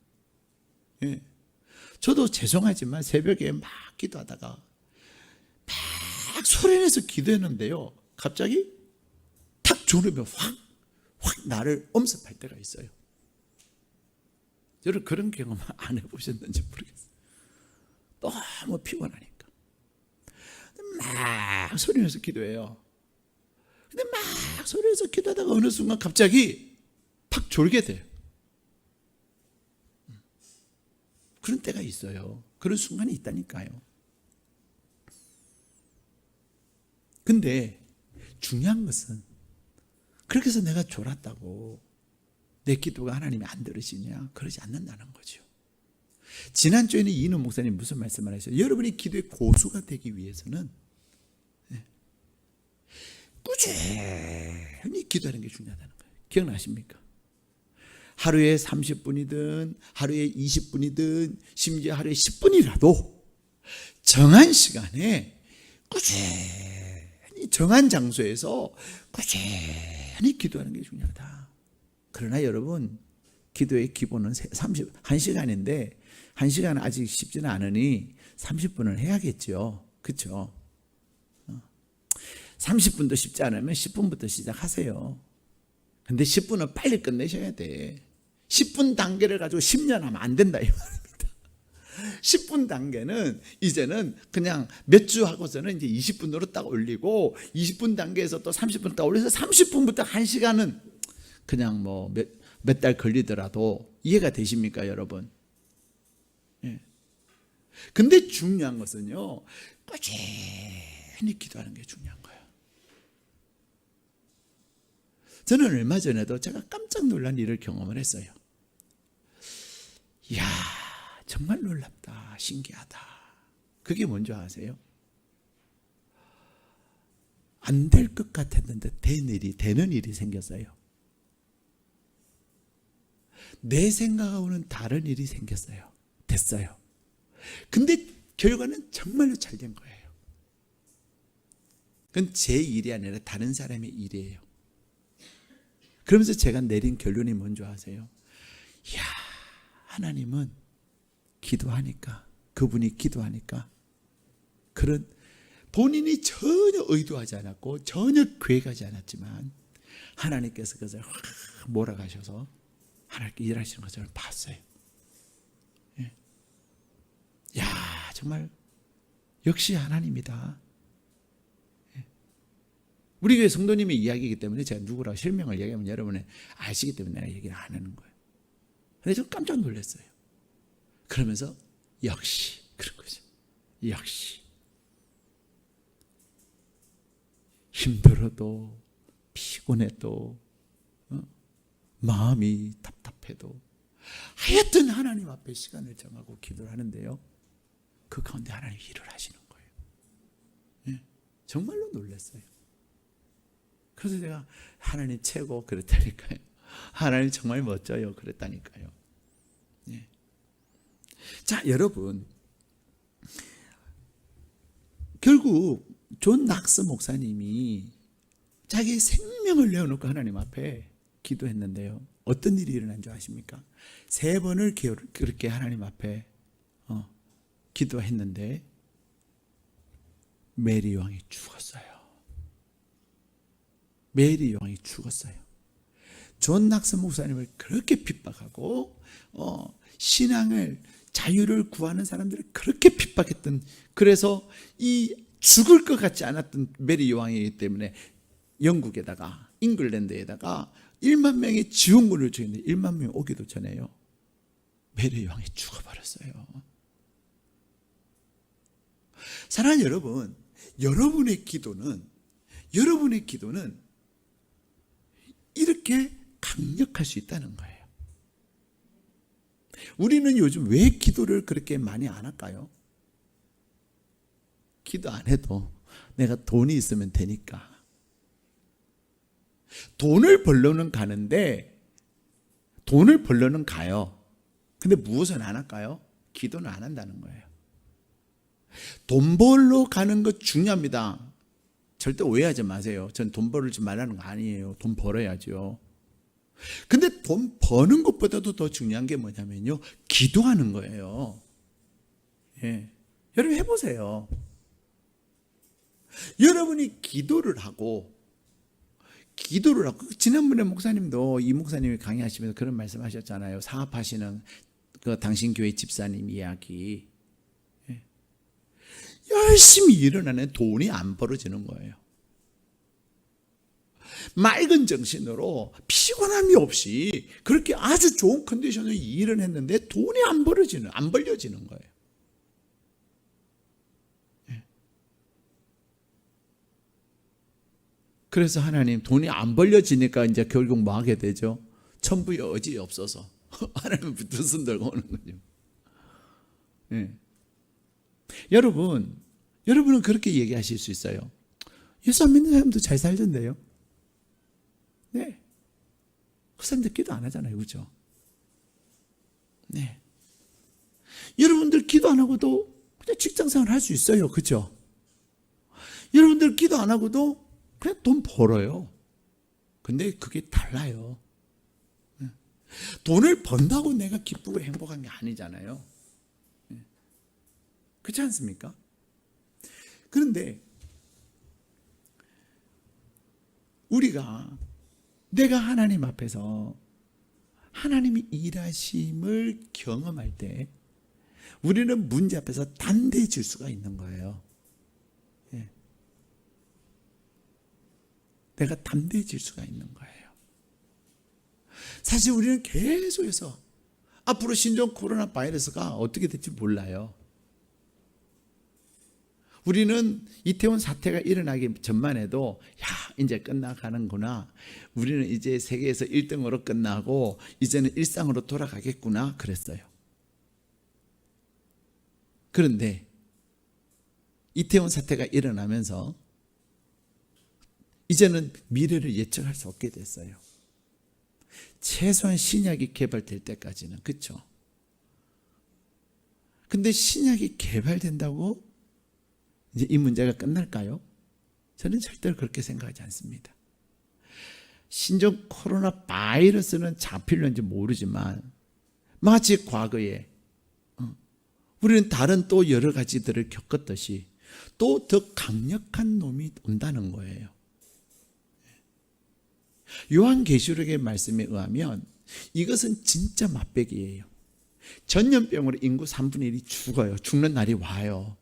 예. 저도 죄송하지만 새벽에 막 기도하다가 막 소리내서 기도했는데요, 갑자기 탁 졸으면 확 나를 엄습할 때가 있어요. 여러분, 그런 경험 안 해보셨는지 모르겠어요. 너무 피곤하니까 막 소리내서 기도해요. 근데 막 소리내서 기도하다가 어느 순간 갑자기 팍 졸게 돼요. 그런 때가 있어요. 그런 순간이 있다니까요. 근데 중요한 것은 그렇게 해서 내가 졸았다고 내 기도가 하나님이 안 들으시냐? 그러지 않는다는 거죠. 지난주에는 이인호 목사님 무슨 말씀을 하셨어요? 여러분이 기도의 고수가 되기 위해서는 꾸준히 기도하는 게 중요하다는 거예요. 기억나십니까? 하루에 30분이든 하루에 20분이든 심지어 하루에 10분이라도 정한 시간에 꾸준히 정한 장소에서 꾸준히 기도하는 게 중요하다. 그러나 여러분, 기도의 기본은 1시간인데 1시간은 아직 쉽지는 않으니 30분을 해야겠죠. 그렇죠? 30분도 쉽지 않으면 10분부터 시작하세요. 근데 10분은 빨리 끝내셔야 돼. 10분 단계를 가지고 10년 하면 안 된다 이 말입니다. 10분 단계는 이제는 그냥 몇 주 하고서는 이제 20분으로 딱 올리고 20분 단계에서 또 30분 딱 올려서 30분부터 1시간은 그냥 뭐 몇 달 걸리더라도 이해가 되십니까, 여러분? 예. 근데 중요한 것은요, 꾸준히 기도하는 게 중요한 거예요. 저는 얼마 전에도 제가 깜짝 놀란 일을 경험을 했어요. 이야, 정말 놀랍다, 신기하다. 그게 뭔지 아세요? 안 될 것 같았는데 되는 일이 생겼어요. 내 생각하고는 다른 일이 생겼어요. 됐어요. 근데 결과는 정말로 잘 된 거예요. 그건 제 일이 아니라 다른 사람의 일이에요. 그러면서 제가 내린 결론이 뭔지 아세요? 이야, 하나님은 기도하니까, 그분이 기도하니까 그런 본인이 전혀 의도하지 않았고 전혀 계획하지 않았지만 하나님께서 그것을 확 몰아가셔서 하나님께 일하시는 것을 봤어요. 예. 야, 정말 역시 하나님이다. 예. 우리 교회 성도님의 이야기이기 때문에 제가 누구라고 실명을 얘기하면 여러분이 아시기 때문에 내가 얘기를 안 하는 거예요. 근데 좀 깜짝 놀랐어요. 그러면서 역시 그런 거죠. 역시 힘들어도 피곤해도 마음이 답답해도 하여튼 하나님 앞에 시간을 정하고 기도를 하는데요, 그 가운데 하나님이 일을 하시는 거예요. 예, 정말로 놀랐어요. 그래서 제가 하나님 최고 그랬다니까요. 하나님 정말 멋져요 그랬다니까요. 예. 자, 여러분, 결국 존 낙스 목사님이 자기의 생명을 내어놓고 하나님 앞에 기도했는데요, 어떤 일이 일어난 줄 아십니까? 3번을 그렇게 하나님 앞에 기도했는데 메리 왕이 죽었어요. 메리 왕이 죽었어요. 존 낙스 목사님을 그렇게 핍박하고 신앙을, 자유를 구하는 사람들을 그렇게 핍박했던, 그래서 이 죽을 것 같지 않았던 메리 왕이기 때문에 영국에다가, 잉글랜드에다가 1만 명의 지원군을 주었는데 1만 명이 오기도 전에요, 메리 왕이 죽어버렸어요. 사랑하는 여러분, 여러분의 기도는 이렇게 강력할 수 있다는 거예요. 우리는 요즘 왜 기도를 그렇게 많이 안 할까요? 기도 안 해도 내가 돈이 있으면 되니까. 돈을 벌러는 가는데, 돈을 벌러는 가요. 근데 무엇은 안 할까요? 기도는 안 한다는 거예요. 돈 벌러 가는 거 중요합니다. 절대 오해하지 마세요. 전 돈 벌지 말라는 거 아니에요. 돈 벌어야죠. 근데 돈 버는 것보다도 더 중요한 게 뭐냐면요, 기도하는 거예요. 예. 여러분 해보세요. 여러분이 기도를 하고 지난번에 목사님도, 이 목사님이 강의하시면서 그런 말씀하셨잖아요. 사업하시는 그 당신 교회 집사님 이야기. 예. 열심히 일어나는 돈이 안 벌어지는 거예요. 맑은 정신으로 피곤함이 없이 그렇게 아주 좋은 컨디션으로 일을 했는데 돈이 안 벌려지는 거예요. 그래서 하나님 돈이 안 벌려지니까 이제 결국 뭐 하게 되죠? 천부의 여지 없어서 하나님은 두 손 들고 오는 거죠. 네. 여러분은 그렇게 얘기하실 수 있어요. 예수 안 믿는 사람도 잘 살던데요. 네. 그 사람들 기도 안 하잖아요. 그렇죠? 네. 여러분들 기도 안 하고도 그냥 직장생활 할 수 있어요. 그렇죠? 여러분들 기도 안 하고도 그냥 돈 벌어요. 근데 그게 달라요. 돈을 번다고 내가 기쁘고 행복한 게 아니잖아요. 그렇지 않습니까? 그런데 내가 하나님 앞에서 하나님이 일하심을 경험할 때 우리는 문제 앞에서 담대해질 수가 있는 거예요. 내가 담대해질 수가 있는 거예요. 사실 우리는 계속해서 앞으로 신종 코로나 바이러스가 어떻게 될지 몰라요. 우리는 이태원 사태가 일어나기 전만 해도 이제 끝나가는구나. 우리는 이제 세계에서 1등으로 끝나고 이제는 일상으로 돌아가겠구나 그랬어요. 그런데 이태원 사태가 일어나면서 이제는 미래를 예측할 수 없게 됐어요. 최소한 신약이 개발될 때까지는. 그렇죠? 근데 신약이 개발된다고 이제 이 문제가 끝날까요? 저는 절대로 그렇게 생각하지 않습니다. 신종 코로나 바이러스는 잡힐는지 모르지만 마치 과거에 우리는 다른 또 여러 가지들을 겪었듯이 또 더 강력한 놈이 온다는 거예요. 요한계시록의 말씀에 의하면 이것은 진짜 맛배기예요. 전염병으로 인구 3분의 1이 죽어요. 죽는 날이 와요.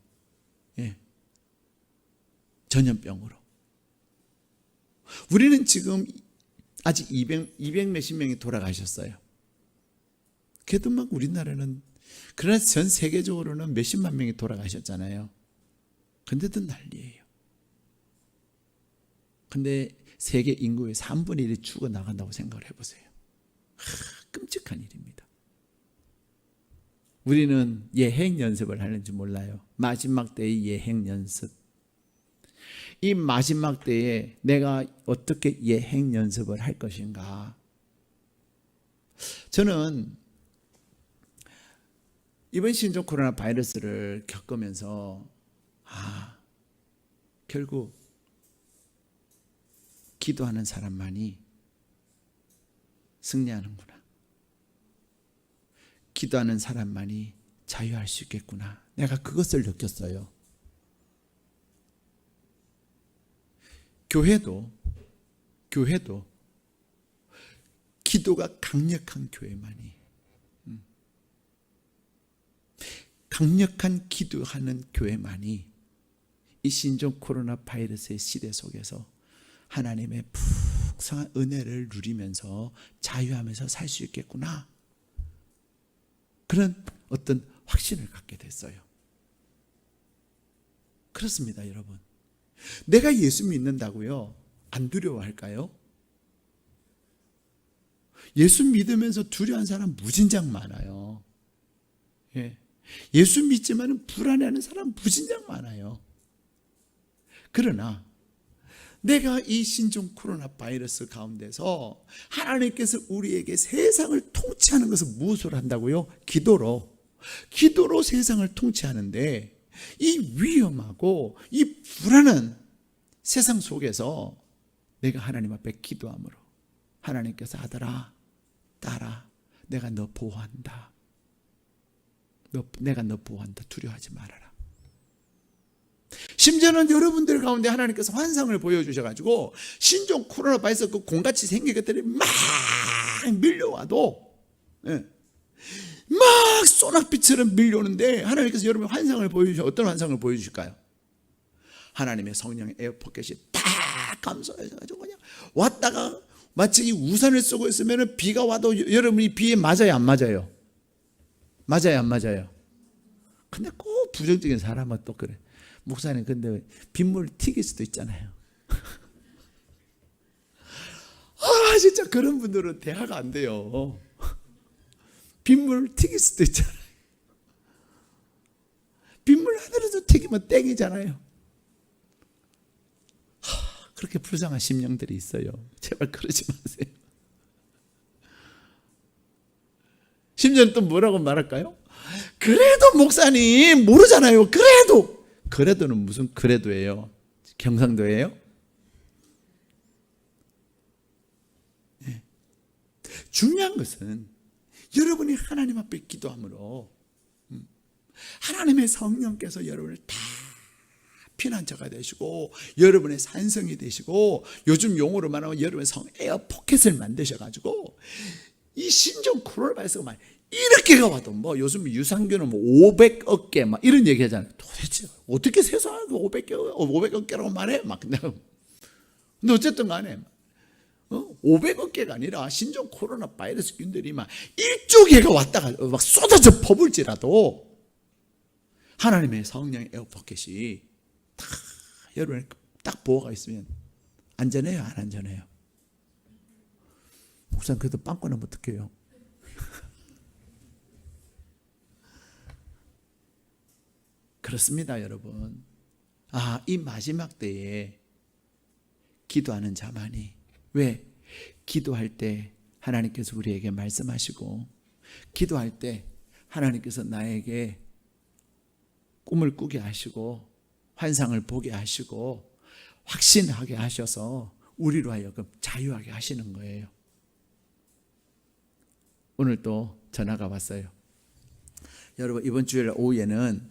전염병으로. 우리는 지금 아직 200 몇십 명이 돌아가셨어요. 그래도 막 우리나라는, 그러나 전 세계적으로는 몇십만 명이 돌아가셨잖아요. 근데도 난리예요. 근데 세계 인구의 3분의 1이 죽어나간다고 생각을 해보세요. 끔찍한 일입니다. 우리는 예행 연습을 하는지 몰라요. 마지막 때의 예행 연습. 이 마지막 때에 내가 어떻게 예행 연습을 할 것인가. 저는 이번 신종 코로나 바이러스를 겪으면서 결국 기도하는 사람만이 승리하는구나. 기도하는 사람만이 자유할 수 있겠구나. 내가 그것을 느꼈어요. 교회도 기도가 강력한 교회만이, 강력한 기도하는 교회만이 이 신종 코로나 바이러스의 시대 속에서 하나님의 풍성한 은혜를 누리면서 자유하면서 살 수 있겠구나. 그런 어떤 확신을 갖게 됐어요. 그렇습니다, 여러분. 내가 예수 믿는다고요? 안 두려워할까요? 예수 믿으면서 두려워하는 사람 무진장 많아요. 예수 믿지만 불안해하는 사람 무진장 많아요. 그러나 내가 이 신종 코로나 바이러스 가운데서 하나님께서 우리에게 세상을 통치하는 것은 무엇으로 한다고요? 기도로 세상을 통치하는데, 이 위험하고 이 불안한 세상 속에서 내가 하나님 앞에 기도함으로 하나님께서 아들아, 딸아, 내가 너 보호한다. 내가 너 보호한다. 두려워하지 말아라. 심지어는 여러분들 가운데 하나님께서 환상을 보여주셔가지고 신종 코로나 바이러스 그 공같이 생긴 것들이 막 밀려와도 막 소낙비처럼 밀려오는데 하나님께서 여러분 환상을 보여주셔. 어떤 환상을 보여주실까요? 하나님의 성령의 에어포켓이 딱 감사해가지고 그냥 왔다가 마치 이 우산을 쓰고 있으면 비가 와도 여러분이 비에 맞아요, 안 맞아요? 맞아요, 안 맞아요? 근데 꼭 부정적인 사람은 또 그래. 목사님, 근데 빗물 튀길 수도 있잖아요. 아, 진짜 그런 분들은 대화가 안 돼요. 빗물 튀길 수도 있잖아요. 빗물 하늘에서 튀기면 땡이잖아요. 그렇게 불쌍한 심령들이 있어요. 제발 그러지 마세요. 심지어는 또 뭐라고 말할까요? 그래도 목사님 모르잖아요. 그래도는 무슨 그래도예요? 경상도예요? 네. 중요한 것은 여러분이 하나님 앞에 기도함으로 하나님의 성령께서 여러분을 다 피난처가 되시고 여러분의 산성이 되시고, 요즘 용어로 말하면 여러분의 성 에어포켓을 만드셔가지고 이 신종 코로나 바이러스가 막 이렇게가 와도 뭐 요즘 유산균은 뭐 500억 개 막 이런 얘기 하잖아요. 도대체 어떻게 세상에 500억 개라고 말해? 막 근데 어쨌든 간에 500억 개가 아니라 신종 코로나 바이러스균들이 막 1조 개가 왔다가 막 쏟아져 퍼볼지라도 하나님의 성령의 에어포켓이 다 여러분의 딱 보호가 있으면 안전해요, 안 안전해요? 목사님, 그래도 빵꾸 나면 어떡해요? 그렇습니다, 여러분. 이 마지막 때에 기도하는 자만이, 왜? 기도할 때 하나님께서 우리에게 말씀하시고, 기도할 때 하나님께서 나에게 꿈을 꾸게 하시고 환상을 보게 하시고 확신하게 하셔서 우리로 하여금 자유하게 하시는 거예요. 오늘 또 전화가 왔어요. 여러분, 이번 주일 오후에는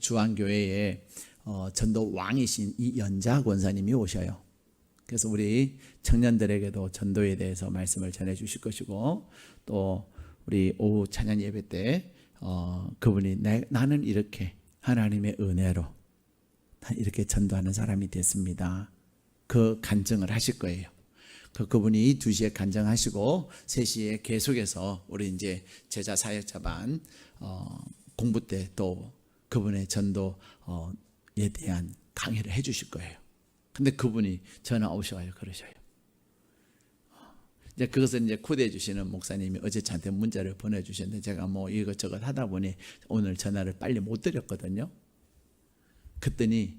주안교회에 전도 왕이신 이연자 권사님이 오셔요. 그래서 우리 청년들에게도 전도에 대해서 말씀을 전해 주실 것이고, 또 우리 오후 찬양 예배 때 그분이 나는 이렇게 하나님의 은혜로 난 이렇게 전도하는 사람이 됐습니다, 그 간증을 하실 거예요. 그분이 2시에 간증하시고 3시에 계속해서 우리 이제 제자 사역자반 공부 때 또 그분의 전도에 대한 강의를 해 주실 거예요. 근데 그분이 전화 오셔요. 그러셔요. 이제 그것을 이제 코디해 주시는 목사님이 어제 저한테 문자를 보내주셨는데, 제가 뭐 이것저것 하다 보니 오늘 전화를 빨리 못 드렸거든요. 그랬더니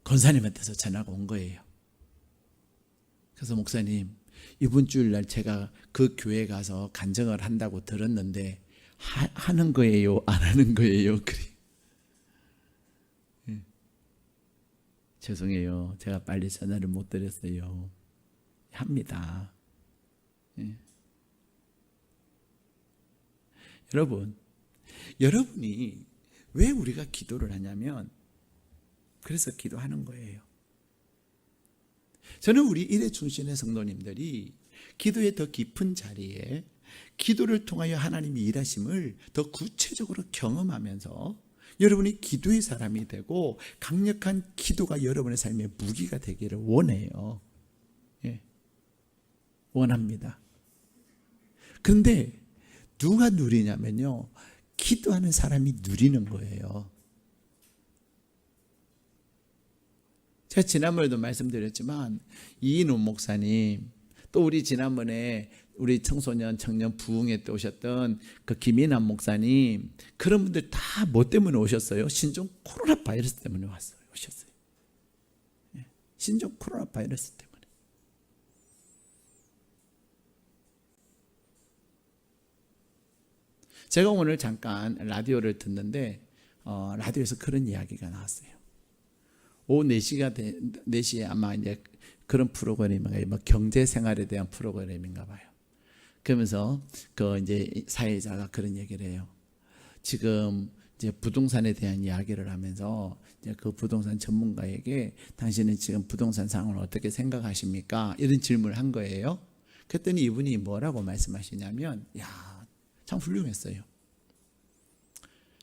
권사님한테서 전화가 온 거예요. 그래서 목사님, 이번 주일날 제가 그 교회 가서 간증을 한다고 들었는데 하는 거예요, 안 하는 거예요? 그래. 죄송해요, 제가 빨리 전화를 못 드렸어요. 합니다. 여러분이 왜 우리가 기도를 하냐면 그래서 기도하는 거예요. 저는 우리 일회충신의 성도님들이 기도의 더 깊은 자리에 기도를 통하여 하나님이 일하심을 더 구체적으로 경험하면서 여러분이 기도의 사람이 되고 강력한 기도가 여러분의 삶의 무기가 되기를 원해요. 원합니다. 그런데 누가 누리냐면요, 기도하는 사람이 누리는 거예요. 제가 지난번에도 말씀드렸지만 이인훈 목사님, 또 우리 지난번에 우리 청소년 청년 부흥회 때 오셨던 그 김인환 목사님, 그런 분들 다 뭐 때문에 오셨어요? 신종 코로나 바이러스 때문에 오셨어요. 신종 코로나 바이러스 때문에. 제가 오늘 잠깐 라디오를 듣는데 라디오에서 그런 이야기가 나왔어요. 오후 4시에 아마 이제 그런 프로그램인가 뭐 경제 생활에 대한 프로그램인가 봐요. 그러면서 그 이제 사회자가 그런 얘기를 해요. 지금 이제 부동산에 대한 이야기를 하면서 이제 그 부동산 전문가에게 당신은 지금 부동산 상황을 어떻게 생각하십니까? 이런 질문을 한 거예요. 그랬더니 이분이 뭐라고 말씀하시냐면, 참 훌륭했어요.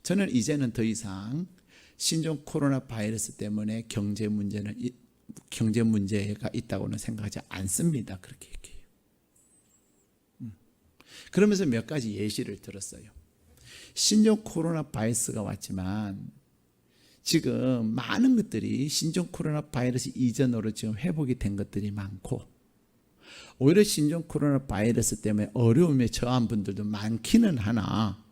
저는 이제는 더 이상 신종 코로나 바이러스 때문에 경제 문제는 경제 문제가 있다고는 생각하지 않습니다. 그렇게 얘기해요. 그러면서 몇 가지 예시를 들었어요. 신종 코로나 바이러스가 왔지만 지금 많은 것들이 신종 코로나 바이러스 이전으로 지금 회복이 된 것들이 많고, 오히려 신종 코로나 바이러스 때문에 어려움에 처한 분들도 많기는 하나,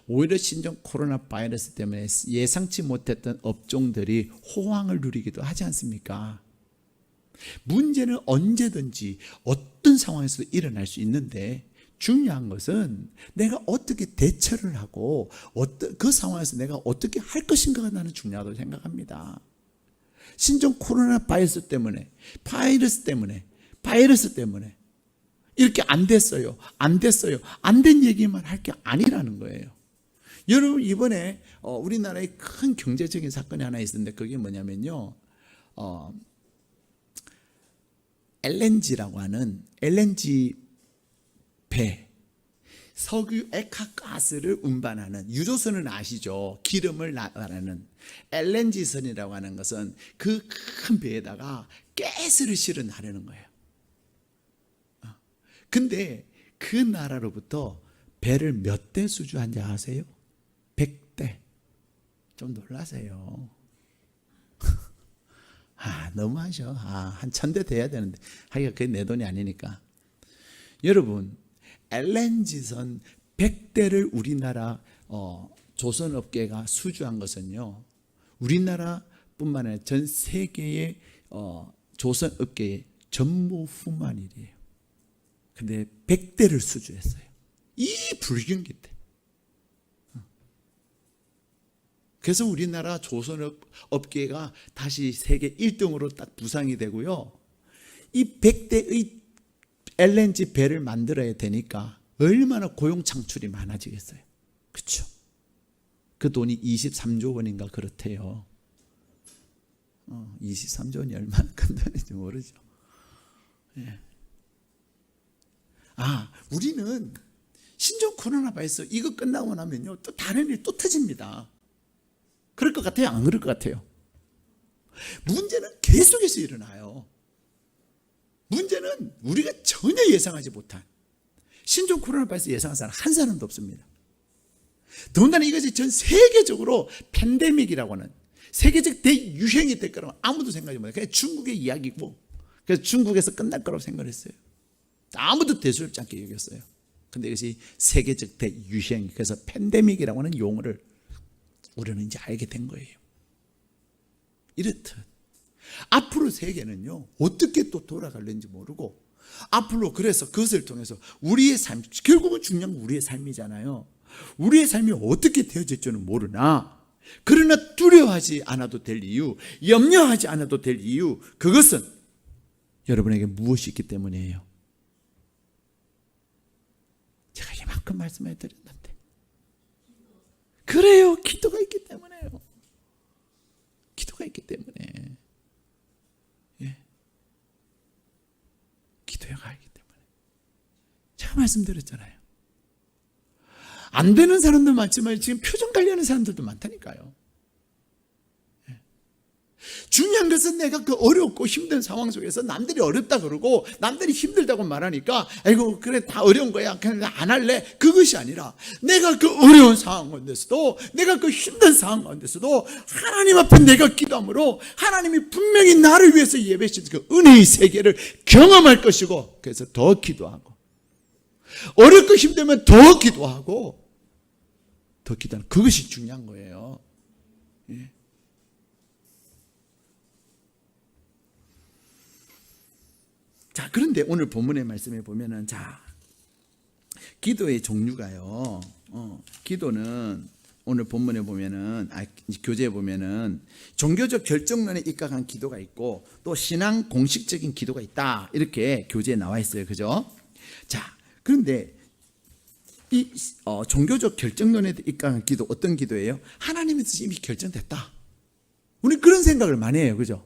오히려 신종 코로나 바이러스 때문에 예상치 못했던 업종들이 호황을 누리기도 하지 않습니까? 문제는 언제든지 어떤 상황에서도 일어날 수 있는데, 중요한 것은 내가 어떻게 대처를 하고 그 상황에서 내가 어떻게 할 것인가가 나는 중요하다고 생각합니다. 신종 코로나 바이러스 때문에 이렇게 안 됐어요, 안 된 얘기만 할 게 아니라는 거예요. 여러분, 이번에 우리나라에 큰 경제적인 사건이 하나 있었는데, 그게 뭐냐면요, LNG라고 하는 LNG 배, 석유 액화가스를 운반하는, 유조선은 아시죠? 기름을 나가는 LNG선이라고 하는 것은 그 큰 배에다가 가스를 실어 나르는 거예요. 근데 그 나라로부터 배를 몇 대 수주한지 아세요? 100대. 좀 놀라세요. 너무하죠. 한 1000대 돼야 되는데, 하기가 그게 내 돈이 아니니까. 여러분, LNG선 100대를 우리나라 조선업계가 수주한 것은요, 우리나라뿐만 아니라 전 세계의 조선업계의 전무후무한 일이에요. 근데 100대를 수주했어요. 이 불경기 때. 그래서 우리나라 조선업계가 다시 세계 1등으로 딱 부상이 되고요, 이 100대의 LNG 배를 만들어야 되니까 얼마나 고용 창출이 많아지겠어요. 그렇죠? 그 돈이 23조 원인가 그렇대요. 23조 원이 얼마나 큰 돈인지 모르죠. 예. 우리는 신종 코로나 바이러스 이거 끝나고 나면요, 또 다른 일 또 터집니다. 그럴 것 같아요, 안 그럴 것 같아요? 문제는 계속해서 일어나요. 문제는 우리가 전혀 예상하지 못한, 신종 코로나 바이러스 예상한 사람 한 사람도 없습니다. 더군다나 이것이 전 세계적으로 팬데믹이라고 하는 세계적 대유행이 될 거라고 아무도 생각하지 못해요. 그냥 중국의 이야기고, 그래서 중국에서 끝날 거라고 생각했어요. 아무도 대수롭지 않게 여겼어요. 근데 이것이 세계적 대유행, 그래서 팬데믹이라고 하는 용어를 우리는 이제 알게 된 거예요. 이렇듯 앞으로 세계는요, 어떻게 또 돌아갈는지 모르고, 앞으로 그래서 그것을 통해서 우리의 삶, 결국은 중요한 건 우리의 삶이잖아요. 우리의 삶이 어떻게 되어질지는 모르나, 그러나 두려워하지 않아도 될 이유, 염려하지 않아도 될 이유, 그것은 여러분에게 무엇이 있기 때문이에요. 제가 이만큼 말씀해 드렸는데, 그래요, 기도가 있기 때문에요. 기도가 있기 때문에. 기도가 있기 때문에. 제가 말씀드렸잖아요. 안 되는 사람도 많지만 지금 표정 관리하는 사람들도 많다니까요. 중요한 것은 내가 그 어렵고 힘든 상황 속에서 남들이 어렵다 그러고 남들이 힘들다고 말하니까 아이고 그래 다 어려운 거야 그냥 안 할래, 그것이 아니라 내가 그 어려운 상황 가운데서도, 내가 그 힘든 상황 가운데서도 하나님 앞에 내가 기도함으로 하나님이 분명히 나를 위해서 예배하신 그 은혜의 세계를 경험할 것이고, 그래서 더 기도하고, 어렵고 힘들면 더 기도하고, 더 기도하는, 그것이 중요한 거예요. 예. 자, 그런데 오늘 본문의 말씀에 보면은, 자, 기도의 종류가요, 기도는 오늘 본문에 보면은, 교재에 보면은 종교적 결정론에 입각한 기도가 있고 또 신앙 공식적인 기도가 있다, 이렇게 교재에 나와 있어요. 그죠? 자, 그런데 이 종교적 결정론에 입각한 기도, 어떤 기도예요? 하나님의 뜻이 이미 결정됐다. 우리 그런 생각을 많이 해요. 그죠?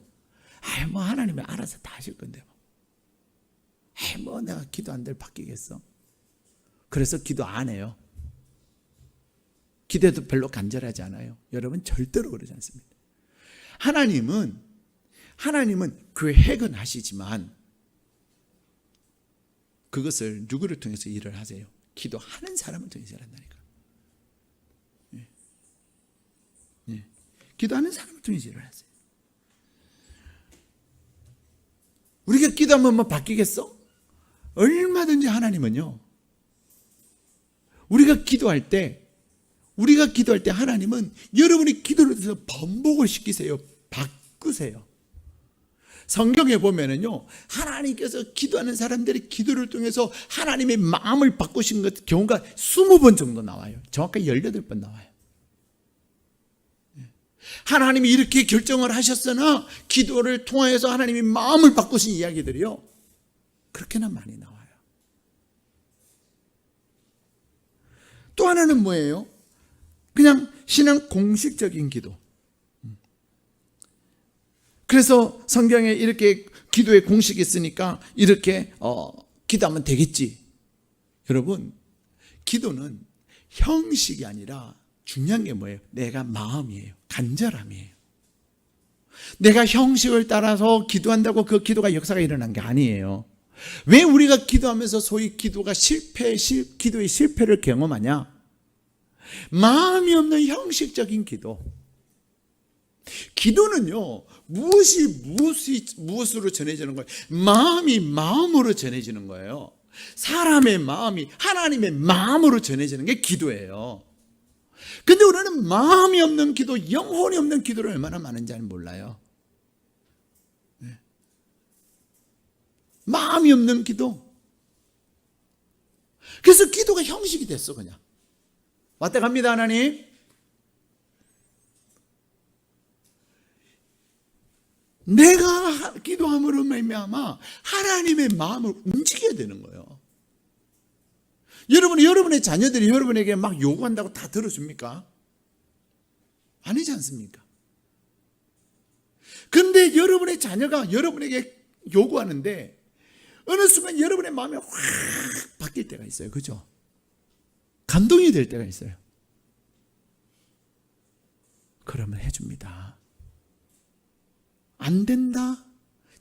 뭐 하나님이 알아서 다 하실 건데 뭐 내가 기도 안 될 바뀌겠어. 그래서 기도 안 해요. 기도해도 별로 간절하지 않아요. 여러분, 절대로 그러지 않습니다. 하나님은 하나님은 계획은 하시지만 그것을 누구를 통해서 일을 하세요? 기도하는 사람을 통해서 일한다니까. 기도하는 사람을 통해서 일을 하세요. 우리가 기도하면 뭐 바뀌겠어? 얼마든지 하나님은요, 우리가 기도할 때 하나님은 여러분이 기도를 해서 번복을 시키세요. 바꾸세요. 성경에 보면은요, 하나님께서 기도하는 사람들이 기도를 통해서 하나님의 마음을 바꾸신 것 경우가 20번 정도 나와요. 정확하게 18번 나와요. 하나님이 이렇게 결정을 하셨으나 기도를 통하여서 하나님이 마음을 바꾸신 이야기들이요, 그렇게나 많이 나와요. 또 하나는 뭐예요? 그냥 신앙 공식적인 기도. 그래서 성경에 이렇게 기도의 공식이 있으니까 이렇게 기도하면 되겠지. 여러분, 기도는 형식이 아니라 중요한 게 뭐예요? 내가 마음이에요. 간절함이에요. 내가 형식을 따라서 기도한다고 그 기도가 역사가 일어난 게 아니에요. 왜 우리가 기도하면서 소위 기도가 기도의 실패를 경험하냐? 마음이 없는 형식적인 기도. 기도는요, 무엇으로 전해지는 거예요? 마음이 마음으로 전해지는 거예요. 사람의 마음이 하나님의 마음으로 전해지는 게 기도예요. 근데 우리는 마음이 없는 기도, 영혼이 없는 기도를 얼마나 많은지 몰라요. 마음이 없는 기도. 그래서 기도가 형식이 됐어. 그냥 왔다 갑니다. 하나님, 내가 기도함으로 말미암아 하나님의 마음을 움직여야 되는 거예요. 여러분의 자녀들이 여러분에게 막 요구한다고 다 들어줍니까? 아니지 않습니까? 근데 여러분의 자녀가 여러분에게 요구하는데 어느 순간 여러분의 마음이 확 바뀔 때가 있어요. 그죠? 감동이 될 때가 있어요. 그러면 해줍니다. 안 된다?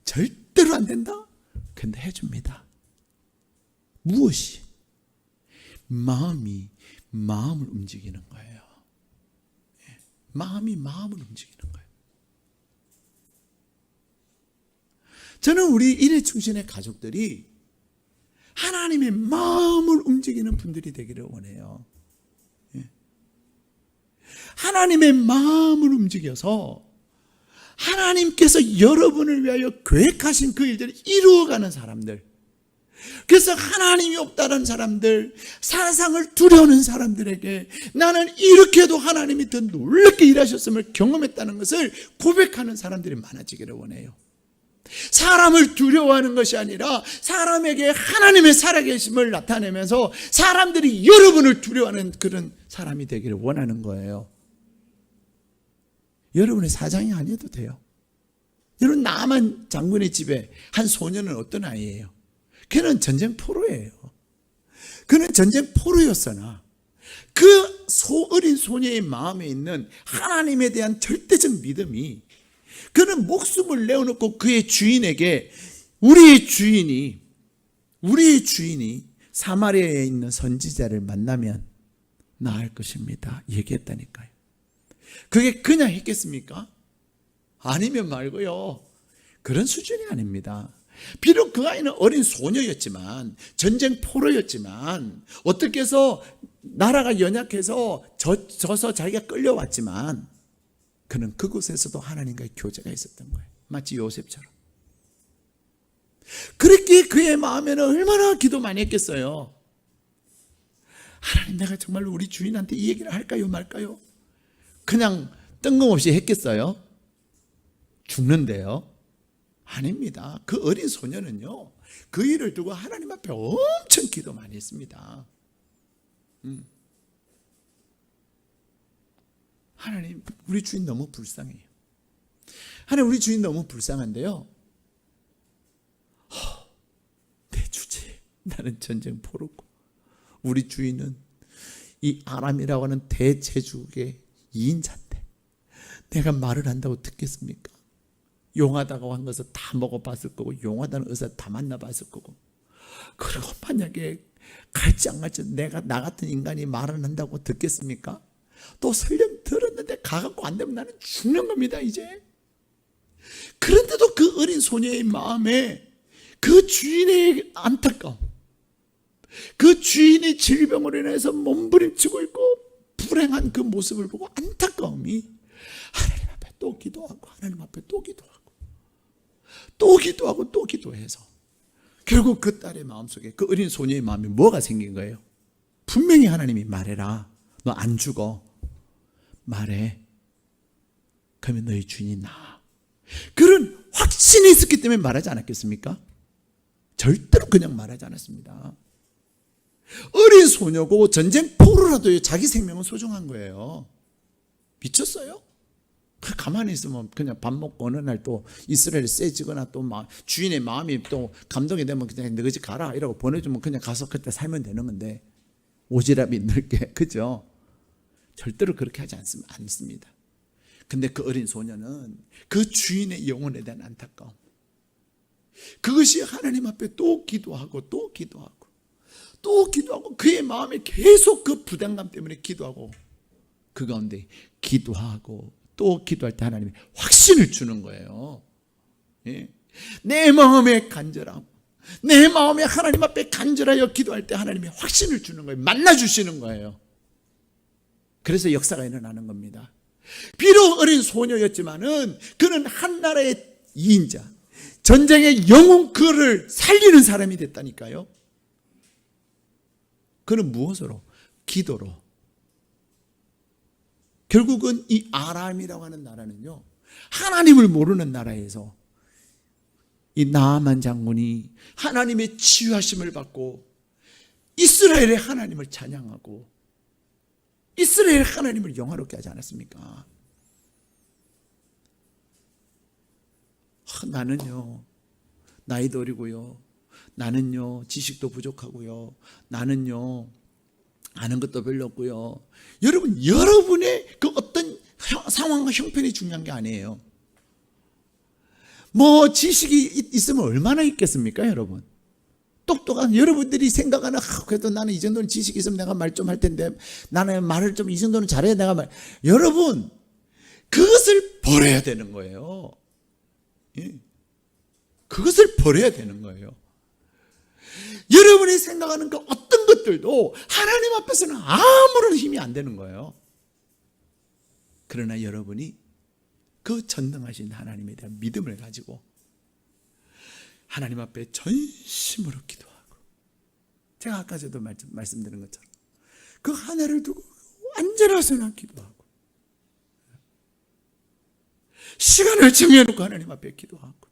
절대로 안 된다? 근데 해줍니다. 무엇이? 마음이 마음을 움직이는 거예요. 마음이 마음을 움직이는 거예요. 저는 우리 일회충신의 가족들이 하나님의 마음을 움직이는 분들이 되기를 원해요. 하나님의 마음을 움직여서 하나님께서 여러분을 위하여 계획하신 그 일들을 이루어가는 사람들, 그래서 하나님이 없다는 사람들, 세상을 두려워하는 사람들에게 나는 이렇게도 하나님이 더 놀랍게 일하셨음을 경험했다는 것을 고백하는 사람들이 많아지기를 원해요. 사람을 두려워하는 것이 아니라 사람에게 하나님의 살아계심을 나타내면서 사람들이 여러분을 두려워하는 그런 사람이 되기를 원하는 거예요. 여러분의 사장이 아니어도 돼요. 여러분, 나만 장군의 집에 한 소년은 어떤 아이예요? 그는 전쟁 포로예요. 그는 전쟁 포로였으나 그 어린 소녀의 마음에 있는 하나님에 대한 절대적 믿음이, 그는 목숨을 내어놓고 그의 주인에게, 우리의 주인이 사마리아에 있는 선지자를 만나면 나을 것입니다, 얘기했다니까요. 그게 그냥 했겠습니까? 아니면 말고요. 그런 수준이 아닙니다. 비록 그 아이는 어린 소녀였지만, 전쟁 포로였지만, 어떻게 해서 나라가 연약해서 져서 자기가 끌려왔지만, 그는 그곳에서도 하나님과의 교제가 있었던 거예요. 마치 요셉처럼. 그렇게 그의 마음에는 얼마나 기도 많이 했겠어요. 하나님, 내가 정말 우리 주인한테 이 얘기를 할까요 말까요? 그냥 뜬금없이 했겠어요? 죽는데요? 아닙니다. 그 어린 소녀는요, 그 일을 두고 하나님 앞에 엄청 기도 많이 했습니다. 하나님, 우리 주인 너무 불쌍해요. 하나님, 우리 주인 너무 불쌍한데요, 내 주제, 나는 전쟁 포로고 우리 주인은 이 아람이라고 하는 대제국의 2인자인데 내가 말을 한다고 듣겠습니까? 용하다고 한 것을 다 먹어봤을 거고, 용하다는 의사 다 만나봤을 거고, 그리고 만약에 갈지 안 갈지 내가 나 같은 인간이 말을 한다고 듣겠습니까? 또 설령 들었는데 가갖고 안 되면 나는 죽는 겁니다 이제. 그런데도 그 어린 소녀의 마음에 그 주인의 안타까움, 그 주인의 질병으로 인해서 몸부림치고 있고 불행한 그 모습을 보고 안타까움이 하나님 앞에 또 기도하고, 하나님 앞에 또 기도하고, 또 기도하고, 또 기도해서 결국 그 딸의 마음속에, 그 어린 소녀의 마음에 뭐가 생긴 거예요? 분명히 하나님이 말해라, 너 안 죽어, 말해, 그러면 너희 주인이 나아. 그런 확신이 있었기 때문에 말하지 않았겠습니까? 절대로 그냥 말하지 않았습니다. 어린 소녀고 전쟁포로라도 자기 생명은 소중한 거예요. 미쳤어요? 가만히 있으면 그냥 밥 먹고 어느 날 또 이스라엘이 세지거나 또 주인의 마음이 또 감동이 되면 그냥 너희 집 가라 이라고 보내주면 그냥 가서 그때 살면 되는 건데, 오지랖이 넓게, 그죠? 절대로 그렇게 하지 않습니다. 근데 그 어린 소녀는 그 주인의 영혼에 대한 안타까움, 그것이 하나님 앞에 또 기도하고 또 기도하고 또 기도하고, 그의 마음에 계속 그 부담감 때문에 기도하고, 그 가운데 기도하고 또 기도할 때 하나님이 확신을 주는 거예요. 예? 내 마음에 간절하고 내 마음에 하나님 앞에 간절하여 기도할 때 하나님이 확신을 주는 거예요. 만나주시는 거예요. 그래서 역사가 일어나는 겁니다. 비록 어린 소녀였지만은 그는 한 나라의 2인자, 전쟁의 영웅, 그를 살리는 사람이 됐다니까요. 그는 무엇으로? 기도로. 결국은 이 아람이라고 하는 나라는요, 하나님을 모르는 나라에서 이 나아만 장군이 하나님의 치유하심을 받고 이스라엘의 하나님을 찬양하고 이스라엘 하나님을 영화롭게 하지 않았습니까? 나는요, 나이도 어리고요, 나는요 지식도 부족하고요, 나는요 아는 것도 별로 없고요. 여러분, 여러분의 그 어떤 상황과 형편이 중요한 게 아니에요. 뭐 지식이 있으면 얼마나 있겠습니까 여러분? 똑똑한 여러분들이 생각하는, 그래도 나는 이 정도는 지식이 있으면 내가 말 좀 할 텐데, 나는 말을 좀 이 정도는 잘해야 내가 말. 여러분, 그것을 버려야 되는 거예요. 예. 그것을 버려야 되는 거예요. 여러분이 생각하는 그 어떤 것들도 하나님 앞에서는 아무런 힘이 안 되는 거예요. 그러나 여러분이 그 전능하신 하나님에 대한 믿음을 가지고 하나님 앞에 전심으로 기도하고, 제가 아까 저도 말씀드린 것처럼 그 하나를 두고 안전하서나 기도하고, 시간을 정해놓고 하나님 앞에 기도하고,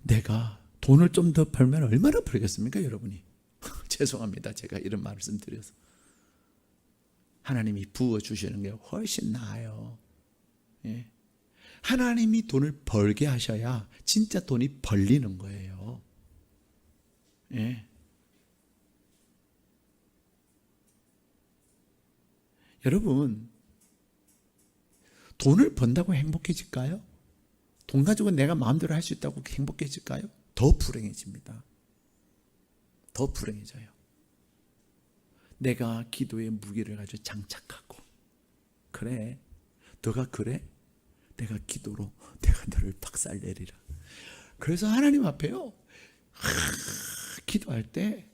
내가 돈을 좀 더 벌면 얼마나 벌겠습니까 여러분이? 죄송합니다, 제가 이런 말씀 드려서. 하나님이 부어주시는 게 훨씬 나아요. 예. 하나님이 돈을 벌게 하셔야 진짜 돈이 벌리는 거예요. 예. 여러분, 돈을 번다고 행복해질까요? 돈 가지고 내가 마음대로 할 수 있다고 행복해질까요? 더 불행해집니다. 더 불행해져요. 내가 기도의 무기를 가지고 장착하고, 그래, 너가 그래? 내가 기도로 내가 너를 박살내리라. 그래서 하나님 앞에요, 기도할 때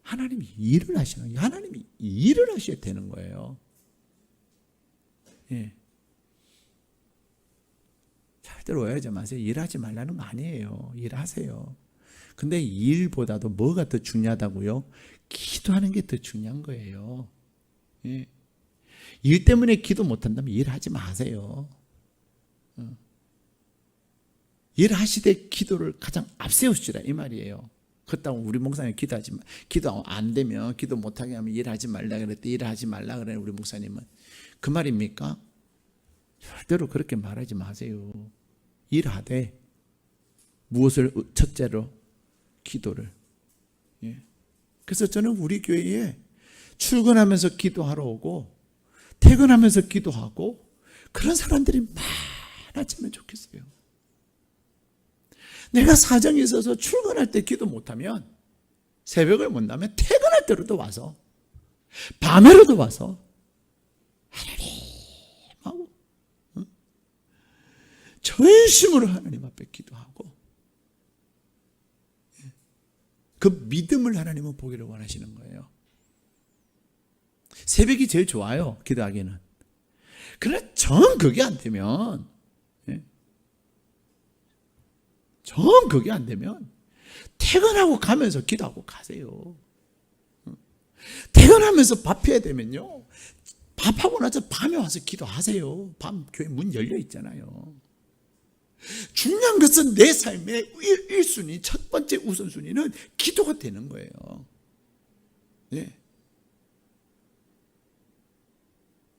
하나님이 일을 하시는 거예요. 하나님이 일을 하셔야 되는 거예요. 예. 절대로 오해하지 마세요. 일하지 말라는 거 아니에요. 일하세요. 근데 일보다도 뭐가 더 중요하다고요? 기도하는 게 더 중요한 거예요. 예. 일 때문에 기도 못한다면 일하지 마세요. 일하시되 기도를 가장 앞세우시라, 이 말이에요. 그렇다고 우리 목사님 기도하지 마, 기도 안 되면, 기도 못하게 하면 일하지 말라 그랬대. 일하지 말라 그래 우리 목사님은. 그 말입니까? 절대로 그렇게 말하지 마세요. 일하되 무엇을 첫째로? 기도를. 예. 그래서 저는 우리 교회에 출근하면서 기도하러 오고 퇴근하면서 기도하고 그런 사람들이 많아지면 좋겠어요. 내가 사정이 있어서 출근할 때 기도 못하면, 새벽을 못 나면 퇴근할 때로도 와서, 밤에로도 와서 하나님하고 전심으로 하나님 앞에 기도하고, 그 믿음을 하나님은 보기를 원하시는 거예요. 새벽이 제일 좋아요, 기도하기는. 그러나 정 그게 안 되면, 정 그게 안 되면 퇴근하고 가면서 기도하고 가세요. 퇴근하면서 밥해야 되면요, 밥하고 나서 밤에 와서 기도하세요. 밤 교회 문 열려 있잖아요. 중요한 것은 내 삶의 1순위, 첫 번째 우선순위는 기도가 되는 거예요. 네.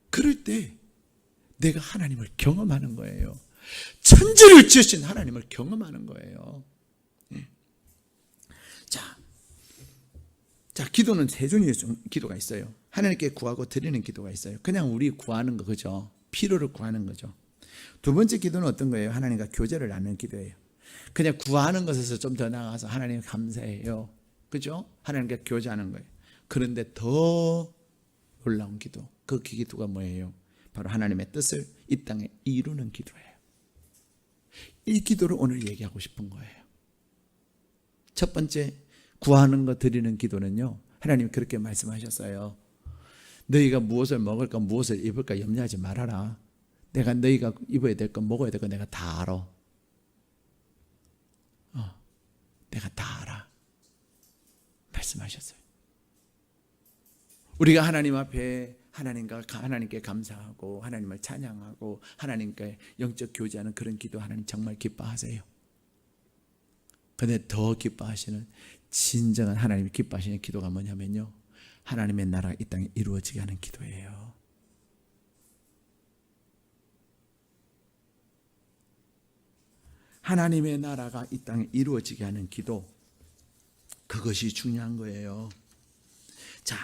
그럴 때 내가 하나님을 경험하는 거예요. 천지를 지으신 하나님을 경험하는 거예요. 네. 자, 기도는 세 종류의 기도가 있어요. 하나님께 구하고 드리는 기도가 있어요. 그냥 우리 구하는 거, 그죠? 필요를 구하는 거죠. 두 번째 기도는 어떤 거예요? 하나님과 교제를 나누는 기도예요. 그냥 구하는 것에서 좀 더 나아가서 하나님 감사해요, 그죠? 하나님과 교제하는 거예요. 그런데 더 놀라운 기도, 그 기도가 뭐예요? 바로 하나님의 뜻을 이 땅에 이루는 기도예요. 이 기도를 오늘 얘기하고 싶은 거예요. 첫 번째, 구하는 거 드리는 기도는요, 하나님이 그렇게 말씀하셨어요. 너희가 무엇을 먹을까 무엇을 입을까 염려하지 말아라. 내가 너희가 입어야 될 거 먹어야 될 거 내가 다 알아. 내가 다 알아 말씀하셨어요. 우리가 하나님 앞에 하나님께 감사하고 하나님을 찬양하고 하나님께 영적 교제하는 그런 기도 하나님 정말 기뻐하세요. 그런데 더 기뻐하시는, 진정한 하나님이 기뻐하시는 기도가 뭐냐면요, 하나님의 나라가 이 땅에 이루어지게 하는 기도예요. 하나님의 나라가 이 땅에 이루어지게 하는 기도, 그것이 중요한 거예요. 자,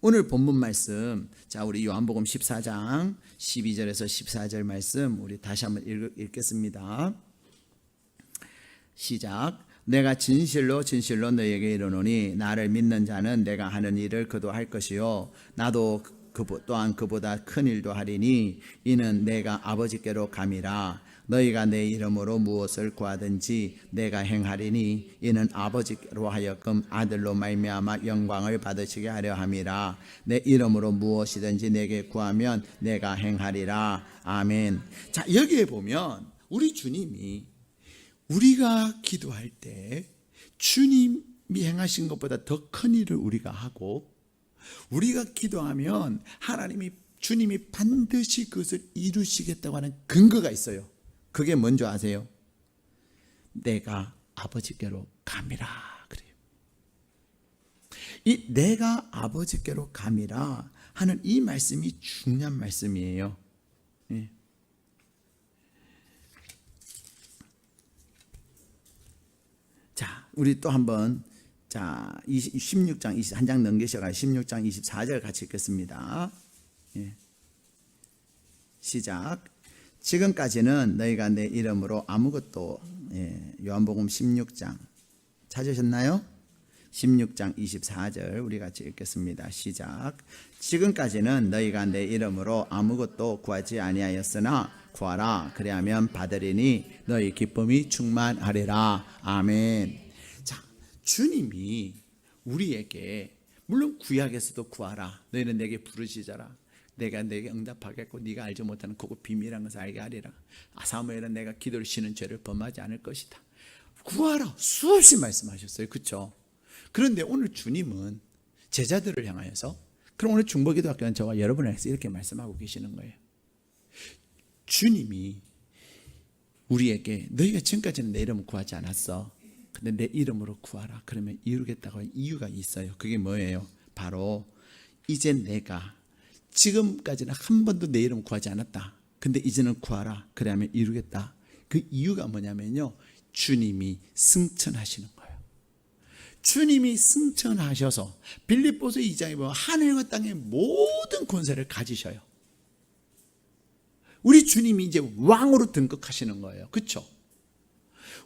오늘 본문 말씀, 자, 우리 요한복음 14장 12절에서 14절 말씀 우리 다시 한번 읽겠습니다. 시작. 내가 진실로 진실로 너희에게 이르노니 나를 믿는 자는 내가 하는 일을 그도 할 것이요 나도 또한 그보다 큰 일도 하리니 이는 내가 아버지께로 감이라. 너희가 내 이름으로 무엇을 구하든지 내가 행하리니 이는 아버지로 하여금 아들로 말미암아 영광을 받으시게 하려 함이라. 내 이름으로 무엇이든지 내게 구하면 내가 행하리라. 아멘. 자, 여기에 보면 우리 주님이 우리가 기도할 때 주님이 행하신 것보다 더 큰 일을 우리가 하고, 우리가 기도하면 주님이 반드시 그것을 이루시겠다고 하는 근거가 있어요. 그게 뭔지 아세요? 내가 아버지께로 감이라 그래요. 이 내가 아버지께로 감이라 하는 이 말씀이 중요한 말씀이에요. 네. 자, 우리 또 한번 16장 한 장 넘기셔가 16장 24절 같이 읽겠습니다. 예. 시작. 지금까지는 너희가 내 이름으로 아무것도, 요한복음 16장 찾으셨나요? 16장 24절 우리 같이 읽겠습니다. 시작. 지금까지는 너희가 내 이름으로 아무것도 구하지 아니하였으나 구하라. 그리하면 받으리니 너희 기쁨이 충만하리라. 아멘. 자, 주님이 우리에게, 물론 구약에서도 구하라. 너희는 내게 부르짖어라. 내가 내게 응답하겠고 네가 알지 못하는 그거 비밀한 것을 알게 하리라. 사무엘은 내가 기도를 쉬는 죄를 범하지 않을 것이다. 구하라 수없이 말씀하셨어요. 그렇죠? 그런데 오늘 주님은 제자들을 향하여서, 그럼 오늘 중보기도학교는 저와 여러분을 향해서 이렇게 말씀하고 계시는 거예요. 주님이 우리에게 너희가 지금까지는 내 이름을 구하지 않았어. 근데 내 이름으로 구하라. 그러면 이루겠다고 하는 이유가 있어요. 그게 뭐예요? 바로 이제 내가 지금까지는 한 번도 내 이름 구하지 않았다. 근데 이제는 구하라. 그러면 이루겠다. 그 이유가 뭐냐면요, 주님이 승천하시는 거예요. 주님이 승천하셔서 빌립보서 2장에 보면 하늘과 땅의 모든 권세를 가지셔요. 우리 주님이 이제 왕으로 등극하시는 거예요. 그렇죠?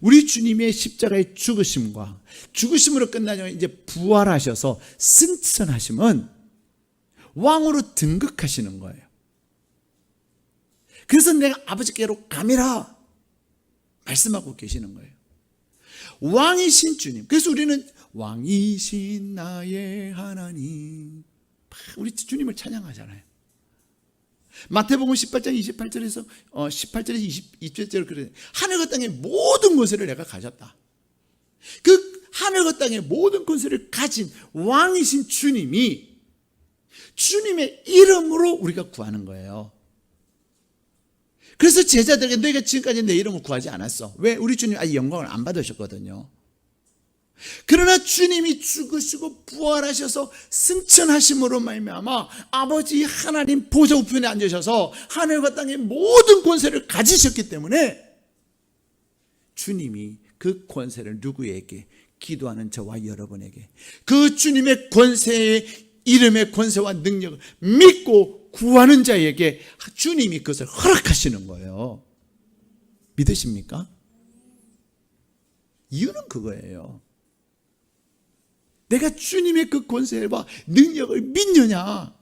우리 주님의 십자가의 죽으심과 죽으심으로 끝나지 않고 이제 부활하셔서 승천하시면 왕으로 등극하시는 거예요. 그래서 내가 아버지께로 가미라 말씀하고 계시는 거예요. 왕이신 주님. 그래서 우리는 왕이신 나의 하나님, 우리 주님을 찬양하잖아요. 마태복음 18장 28절에서 18절에서 22절에 그래, 하늘과 땅의 모든 권세를 내가 가졌다. 그 하늘과 땅의 모든 권세를 가진 왕이신 주님이 주님의 이름으로 우리가 구하는 거예요. 그래서 제자들에게 너희가 지금까지 내 이름을 구하지 않았어. 왜? 우리 주님 아직 영광을 안 받으셨거든요. 그러나 주님이 죽으시고 부활하셔서 승천하심으로 말미암아 아버지 하나님 보좌 우편에 앉으셔서 하늘과 땅의 모든 권세를 가지셨기 때문에 주님이 그 권세를 누구에게? 기도하는 저와 여러분에게 그 주님의 권세의 이름의 권세와 능력을 믿고 구하는 자에게 주님이 그것을 허락하시는 거예요. 믿으십니까? 이유는 그거예요. 내가 주님의 그 권세와 능력을 믿느냐?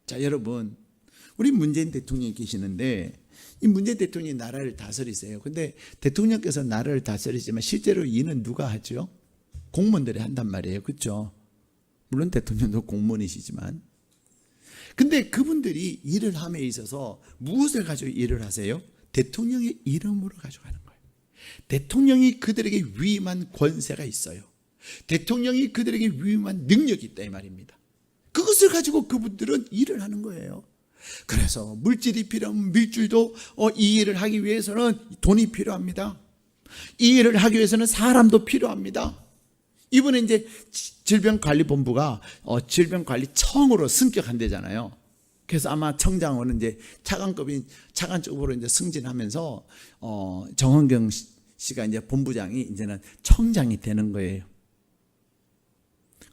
자, 여러분, 우리 문재인 대통령이 계시는데 이 문재인 대통령이 나라를 다스리세요. 근데 대통령께서 나라를 다스리지만 실제로 일은 누가 하죠? 공무원들이 한단 말이에요. 그렇죠? 물론 대통령도 공무원이시지만, 근데 그분들이 일을 함에 있어서 무엇을 가지고 일을 하세요? 대통령의 이름으로 가져가는 거예요. 대통령이 그들에게 위임한 권세가 있어요. 대통령이 그들에게 위임한 능력이 있다 이 말입니다. 그것을 가지고 그분들은 일을 하는 거예요. 그래서 물질이 필요하면 물질도 이 일을 하기 위해서는 돈이 필요합니다. 이 일을 하기 위해서는 사람도 필요합니다. 이번에 이제 질병관리본부가 질병관리청으로 승격한대잖아요. 그래서 아마 청장으로는 이제 차관급으로 이제 승진하면서 정은경 씨가 이제 본부장이 이제는 청장이 되는 거예요.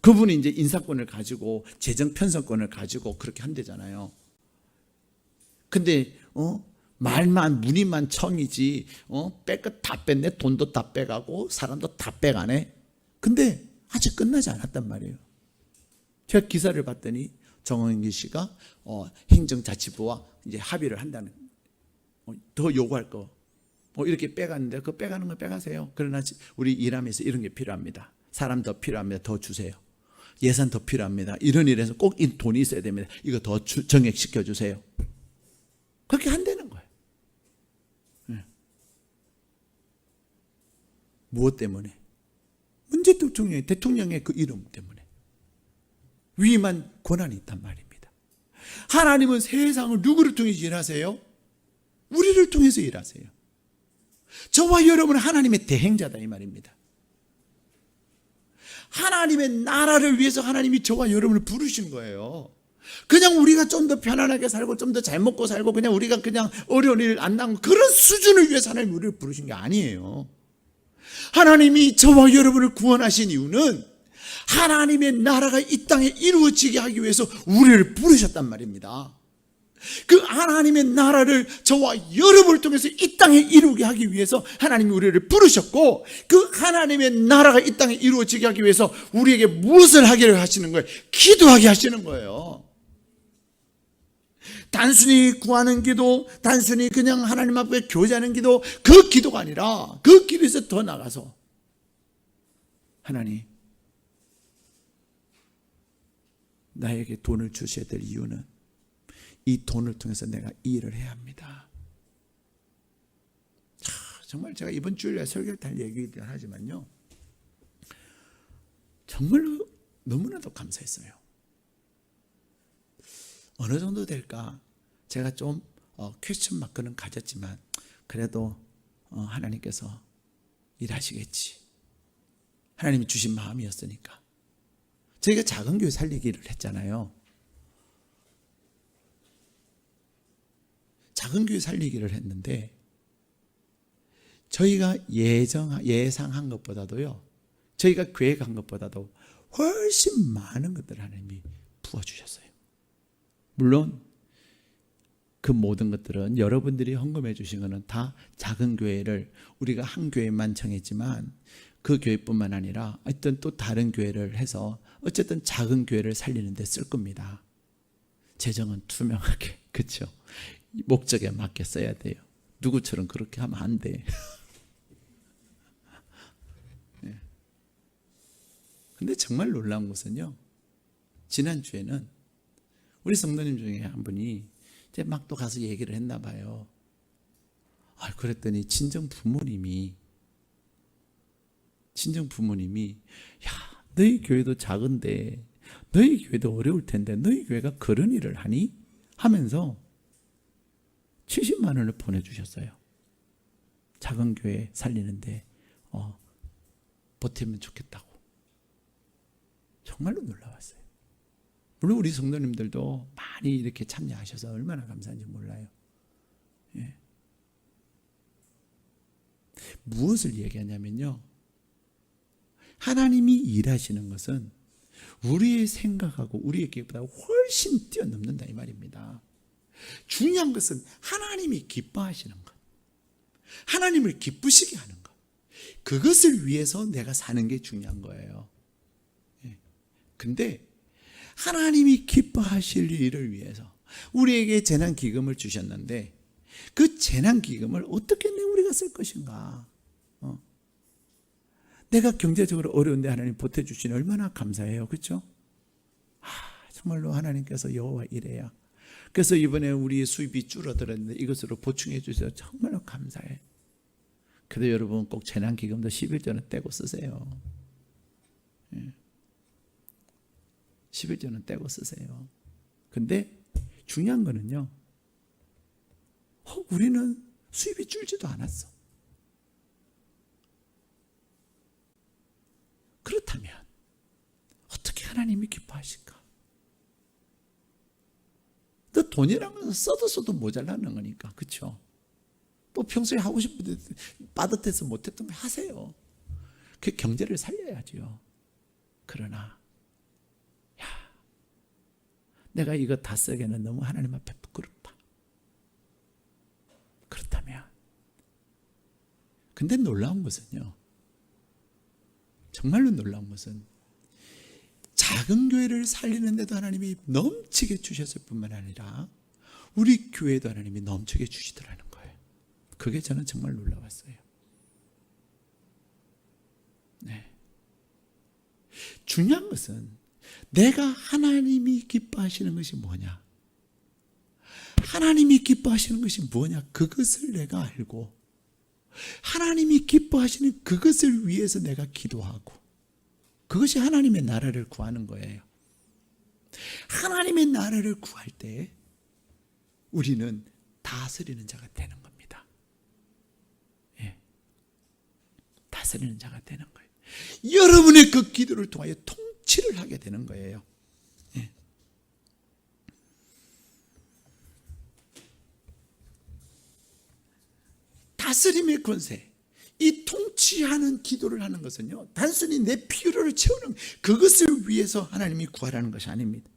그분이 이제 인사권을 가지고 재정 편성권을 가지고 그렇게 한대잖아요. 근데 말만 문의만 청이지 뺄 것 다 뺐네. 돈도 다 빼가고 사람도 다 빼가네. 근데 아직 끝나지 않았단 말이에요. 제가 기사를 봤더니 정은기 씨가 행정자치부와 이제 합의를 한다는, 더 요구할 거 이렇게 빼갔는데 그 빼가는 거 빼가세요. 그러나 우리 일하면서 이런 게 필요합니다. 사람 더 필요합니다. 더 주세요. 예산 더 필요합니다. 이런 일에서 꼭 이 돈이 있어야 됩니다. 이거 더 정액시켜 주세요. 그렇게 한다는 거예요. 무엇 때문에? 문재인 대통령의 그 이름 때문에 위임한 권한이 있단 말입니다. 하나님은 세상을 누구를 통해서 일하세요? 우리를 통해서 일하세요. 저와 여러분은 하나님의 대행자다 이 말입니다. 하나님의 나라를 위해서 하나님이 저와 여러분을 부르신 거예요. 그냥 우리가 좀 더 편안하게 살고 좀 더 잘 먹고 살고 그냥 우리가 그냥 어려운 일 안 당하고 그런 수준을 위해서 하나님이 우리를 부르신 게 아니에요. 하나님이 저와 여러분을 구원하신 이유는 하나님의 나라가 이 땅에 이루어지게 하기 위해서 우리를 부르셨단 말입니다. 그 하나님의 나라를 저와 여러분을 통해서 이 땅에 이루게 하기 위해서 하나님이 우리를 부르셨고, 그 하나님의 나라가 이 땅에 이루어지게 하기 위해서 우리에게 무엇을 하기를 하시는 거예요? 기도하게 하시는 거예요. 단순히 구하는 기도, 단순히 그냥 하나님 앞에 교제하는 기도, 그 기도가 아니라 그 길에서 더 나가서 하나님, 나에게 돈을 주셔야 될 이유는 이 돈을 통해서 내가 이 일을 해야 합니다. 정말 제가 이번 주일에 설교를 할 얘기를 하지만요, 정말로 너무나도 감사했어요. 어느 정도 될까? 제가 좀 퀘스천 마크는 가졌지만 그래도 하나님께서 일하시겠지. 하나님이 주신 마음이었으니까. 저희가 작은 교회 살리기를 했잖아요. 작은 교회 살리기를 했는데 저희가 예상한 것보다도요, 저희가 계획한 것보다도 훨씬 많은 것들을 하나님이 부어주셨어요. 물론 그 모든 것들은 여러분들이 헌금해 주신 것은 다 작은 교회를 우리가 한 교회만 정했지만 그 교회뿐만 아니라 어떤 또 다른 교회를 해서 어쨌든 작은 교회를 살리는 데 쓸 겁니다. 재정은 투명하게, 그렇죠? 목적에 맞게 써야 돼요. 누구처럼 그렇게 하면 안 돼. 네. 근데 정말 놀라운 것은요, 지난주에는 우리 성도님 중에 한 분이 이제 막 또 가서 얘기를 했나 봐요. 그랬더니 친정 부모님이 야, 너희 교회도 작은데 너희 교회도 어려울 텐데 너희 교회가 그런 일을 하니? 하면서 70만 원을 보내주셨어요. 작은 교회 살리는데 보태면 좋겠다고. 정말로 놀라웠어요. 물론 우리 성도님들도 많이 이렇게 참여하셔서 얼마나 감사한지 몰라요. 예. 무엇을 얘기하냐면요, 하나님이 일하시는 것은 우리의 생각하고 우리의 계획보다 훨씬 뛰어넘는다 이 말입니다. 중요한 것은 하나님이 기뻐하시는 것, 하나님을 기쁘시게 하는 것, 그것을 위해서 내가 사는 게 중요한 거예요. 근데 하나님이 기뻐하실 일을 위해서 우리에게 재난기금을 주셨는데 그 재난기금을 어떻게 우리가 쓸 것인가? 내가 경제적으로 어려운데 하나님 보태주시니 얼마나 감사해요. 그렇죠? 정말로 하나님께서 여호와 이래야. 그래서 이번에 우리 수입이 줄어들었는데 이것으로 보충해 주셔서 정말로 감사해. 그래도 여러분 꼭 재난기금도 11조는 떼고 쓰세요. 11조는 떼고 쓰세요. 근데 중요한 거는요, 우리는 수입이 줄지도 않았어. 그렇다면 어떻게 하나님이 기뻐하실까? 너 돈이란 것은 써도 모자라는 거니까, 그렇죠? 또 평소에 하고 싶은데 빠듯해서 못했던 거 하세요. 그 경제를 살려야죠. 그러나 내가 이거 다 쓰기에는 너무 하나님 앞에 부끄럽다. 그렇다면, 근데 놀라운 것은요, 정말로 놀라운 것은 작은 교회를 살리는데도 하나님이 넘치게 주셨을 뿐만 아니라 우리 교회도 하나님이 넘치게 주시더라는 거예요. 그게 저는 정말 놀라웠어요. 네. 중요한 것은 내가 하나님이 기뻐하시는 것이 뭐냐? 하나님이 기뻐하시는 것이 뭐냐? 그것을 내가 알고 하나님이 기뻐하시는 그것을 위해서 내가 기도하고 그것이 하나님의 나라를 구하는 거예요. 하나님의 나라를 구할 때 우리는 다스리는 자가 되는 겁니다. 예. 다스리는 자가 되는 거예요. 여러분의 그 기도를 통하여 통치를 하게 되는 거예요. 예. 다스림의 권세, 이 통치하는 기도를 하는 것은요, 단순히 내 필요를 채우는 그것을 위해서 하나님이 구하라는 것이 아닙니다.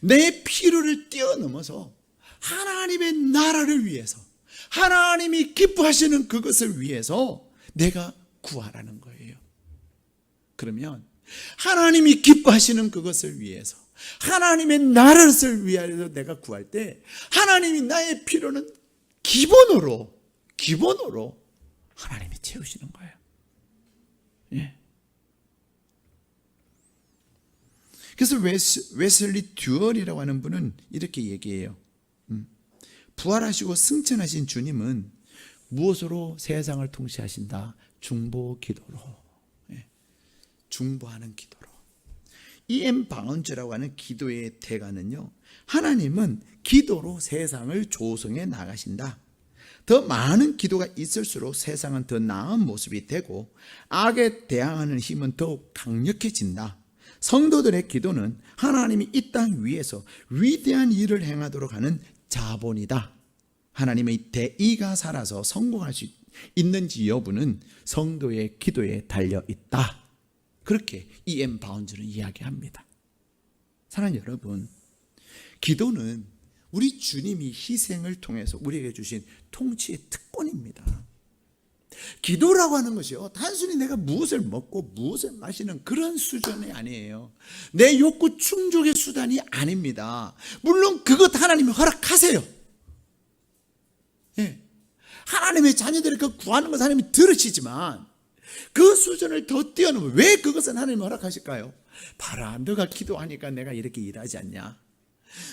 내 필요를 뛰어넘어서 하나님의 나라를 위해서, 하나님이 기뻐하시는 그것을 위해서 내가 구하라는 거예요. 그러면 하나님이 기뻐하시는 그것을 위해서, 하나님의 나라를 위하여 내가 구할 때 하나님이 나의 필요는 기본으로 하나님이 채우시는 거예요. 예. 그래서 웨슬리 듀얼이라고 하는 분은 이렇게 얘기해요. 부활하시고 승천하신 주님은 무엇으로 세상을 통치하신다? 중보 기도로. 예. 중보하는 기도로. E.M. 바운즈라고 하는 기도의 대가는요, 하나님은 기도로 세상을 조성해 나가신다. 더 많은 기도가 있을수록 세상은 더 나은 모습이 되고 악에 대항하는 힘은 더욱 강력해진다. 성도들의 기도는 하나님이 이 땅 위에서 위대한 일을 행하도록 하는 자본이다. 하나님의 대의가 살아서 성공할 수 있는지 여부는 성도의 기도에 달려 있다. 그렇게 E.M. 바운즈는 이야기합니다. 사랑하는 여러분, 기도는 우리 주님이 희생을 통해서 우리에게 주신 통치의 특권입니다. 기도라고 하는 것이요, 단순히 내가 무엇을 먹고 무엇을 마시는 그런 수준이 아니에요. 내 욕구 충족의 수단이 아닙니다. 물론 그것 하나님이 허락하세요. 예. 하나님의 자녀들이 그 구하는 것 하나님이 들으시지만 그 수준을 더 뛰어넘어. 왜 그것은 하나님이 허락하실까요? 봐라, 너가 기도하니까 내가 이렇게 일하지 않냐?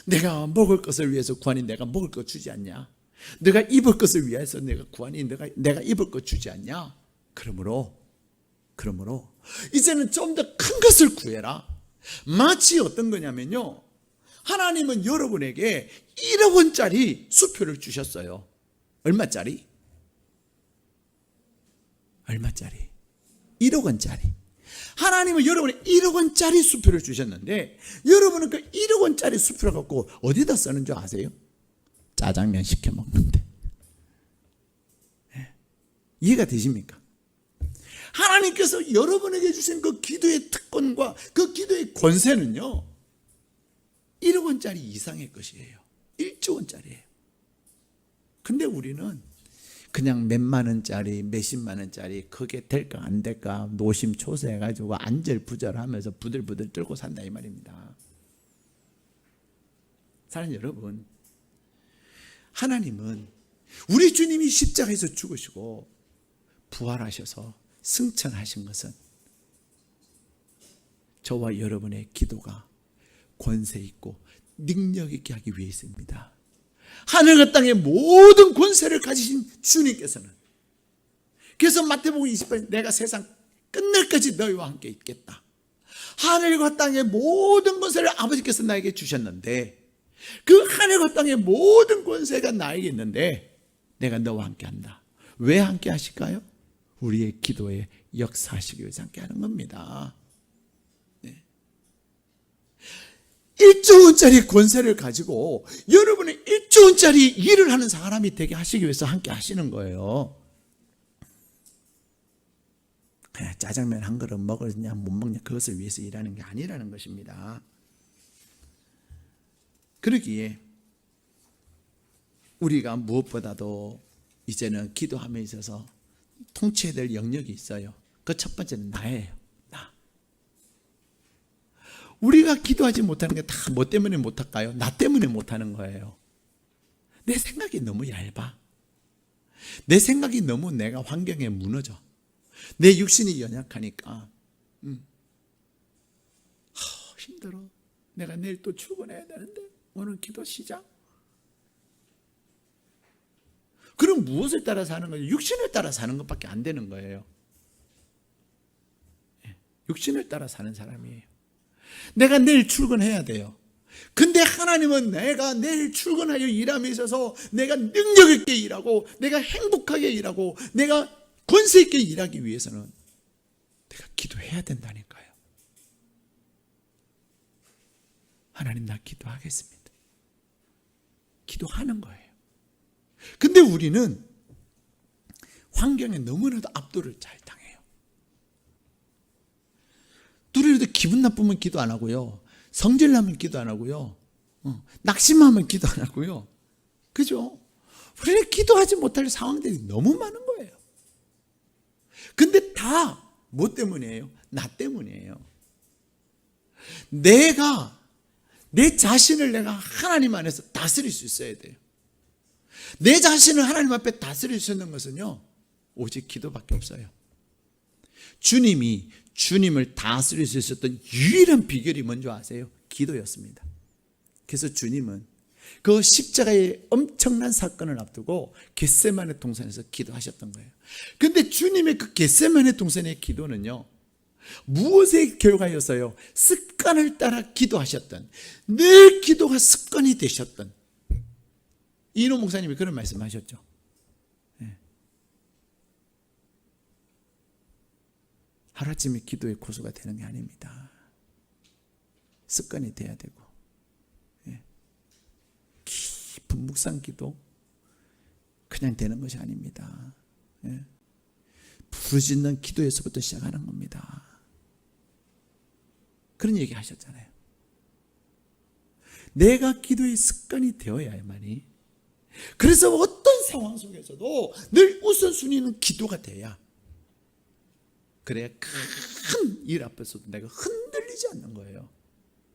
내가 먹을 것을 위해서 구하니 내가 먹을 것 주지 않냐? 내가 입을 것을 위해서 내가 구하니 내가 입을 것 주지 않냐? 그러므로 이제는 좀 더 큰 것을 구해라. 마치 어떤 거냐면요, 하나님은 여러분에게 1억 원짜리 수표를 주셨어요. 얼마짜리? 1억 원짜리. 하나님은 여러분에 1억 원짜리 수표를 주셨는데, 여러분은 그 1억 원짜리 수표를 갖고 어디다 쓰는 줄 아세요? 짜장면 시켜 먹는데. 이해가 되십니까? 하나님께서 여러분에게 주신 그 기도의 특권과 그 기도의 권세는요, 1억 원짜리 이상의 것이에요. 1조 원짜리예요. 근데 우리는 그냥 몇만 원짜리, 몇십만 원짜리, 그게 될까 안 될까 노심초사해가지고 안절부절하면서 부들부들 떨고 산다 이 말입니다. 사랑하는 여러분, 하나님은 우리 주님이 십자가에서 죽으시고 부활하셔서 승천하신 것은 저와 여러분의 기도가 권세 있고 능력 있게 하기 위해서입니다. 하늘과 땅의 모든 권세를 가지신 주님께서는, 그래서 마태복음 28절 내가 세상 끝날까지 너희와 함께 있겠다. 하늘과 땅의 모든 권세를 아버지께서 나에게 주셨는데, 그 하늘과 땅의 모든 권세가 나에게 있는데 내가 너와 함께 한다. 왜 함께 하실까요? 우리의 기도에 역사하시기 위해서 함께 하는 겁니다. 1조 원짜리 권세를 가지고 여러분의 1조 원짜리 일을 하는 사람이 되게 하시기 위해서 함께 하시는 거예요. 그냥 짜장면 한 그릇 먹으냐 못 먹냐 그것을 위해서 일하는 게 아니라는 것입니다. 그러기에 우리가 무엇보다도 이제는 기도함에 있어서 통치해야 될 영역이 있어요. 그 첫 번째는 나예요. 나. 우리가 기도하지 못하는 게 다 뭐 때문에 못할까요? 나 때문에 못하는 거예요. 내 생각이 너무 얇아. 내 생각이 너무 내가 환경에 무너져. 내 육신이 연약하니까 힘들어. 내가 내일 또 출근해야 되는데 오늘 기도 시작. 그럼 무엇을 따라 사는 거예요? 육신을 따라 사는 것밖에 안 되는 거예요. 육신을 따라 사는 사람이에요. 내가 내일 출근해야 돼요. 근데 하나님은 내가 내일 출근하여 일함에 있어서 내가 능력 있게 일하고 내가 행복하게 일하고 내가 권세 있게 일하기 위해서는 내가 기도해야 된다니까요. 하나님, 나 기도하겠습니다. 기도하는 거예요. 근데 우리는 환경에 너무나도 압도를 잘 당해요. 우리도 기분 나쁘면 기도 안 하고요, 성질 나면 기도 안 하고요, 낙심하면 기도 안 하고요. 그죠? 우리는 기도하지 못할 상황들이 너무 많은 거예요. 근데 다 뭐 때문이에요? 나 때문이에요. 내가 내 자신을 내가 하나님 안에서 다스릴 수 있어야 돼요. 내 자신을 하나님 앞에 다스릴 수 있는 것은요, 오직 기도밖에 없어요. 주님이 주님을 다스릴 수 있었던 유일한 비결이 뭔지 아세요? 기도였습니다. 그래서 주님은 그 십자가의 엄청난 사건을 앞두고 겟세마네 동산에서 기도하셨던 거예요. 근데 주님의 그 겟세마네 동산의 기도는요, 무엇의 결과였어요? 습관을 따라 기도하셨던, 늘 기도가 습관이 되셨던, 이노 목사님이 그런 말씀하셨죠. 하루아침에 기도의 고수가 되는 게 아닙니다. 습관이 돼야 되고, 깊은 묵상 기도 그냥 되는 것이 아닙니다. 부르짖는 기도에서부터 시작하는 겁니다. 그런 얘기 하셨잖아요. 내가 기도의 습관이 되어야만이. 그래서 어떤 상황 속에서도 늘 우선순위는 기도가 돼야, 그래야 큰 일 앞에서도 내가 흔들리지 않는 거예요.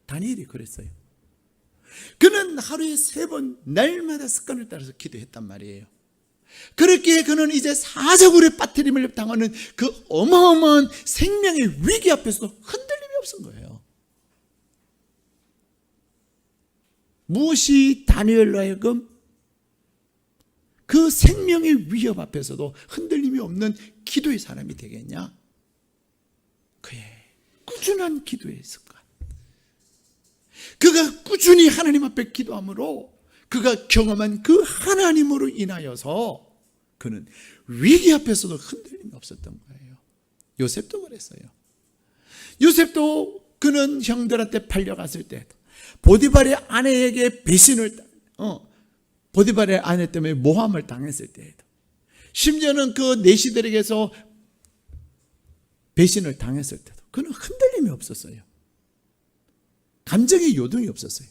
다니엘이 그랬어요. 그는 하루에 3번 날마다 습관을 따라서 기도했단 말이에요. 그렇기에 그는 이제 사자굴에 빠뜨림을 당하는 그 어마어마한 생명의 위기 앞에서도 흔들림이 없은 거예요. 무엇이 다니엘로 하여금 그 생명의 위협 앞에서도 흔들림이 없는 기도의 사람이 되겠냐? 그의 꾸준한 기도의 습관. 그가 꾸준히 하나님 앞에 기도함으로 그가 경험한 그 하나님으로 인하여서 그는 위기 앞에서도 흔들림이 없었던 거예요. 요셉도 그랬어요. 요셉도 그는 형들한테 팔려갔을 때 보디발의 아내에게 보디발의 아내 때문에 모함을 당했을 때에도, 심지어는 그 내시들에게서 배신을 당했을 때도 그는 흔들림이 없었어요. 감정의 요동이 없었어요.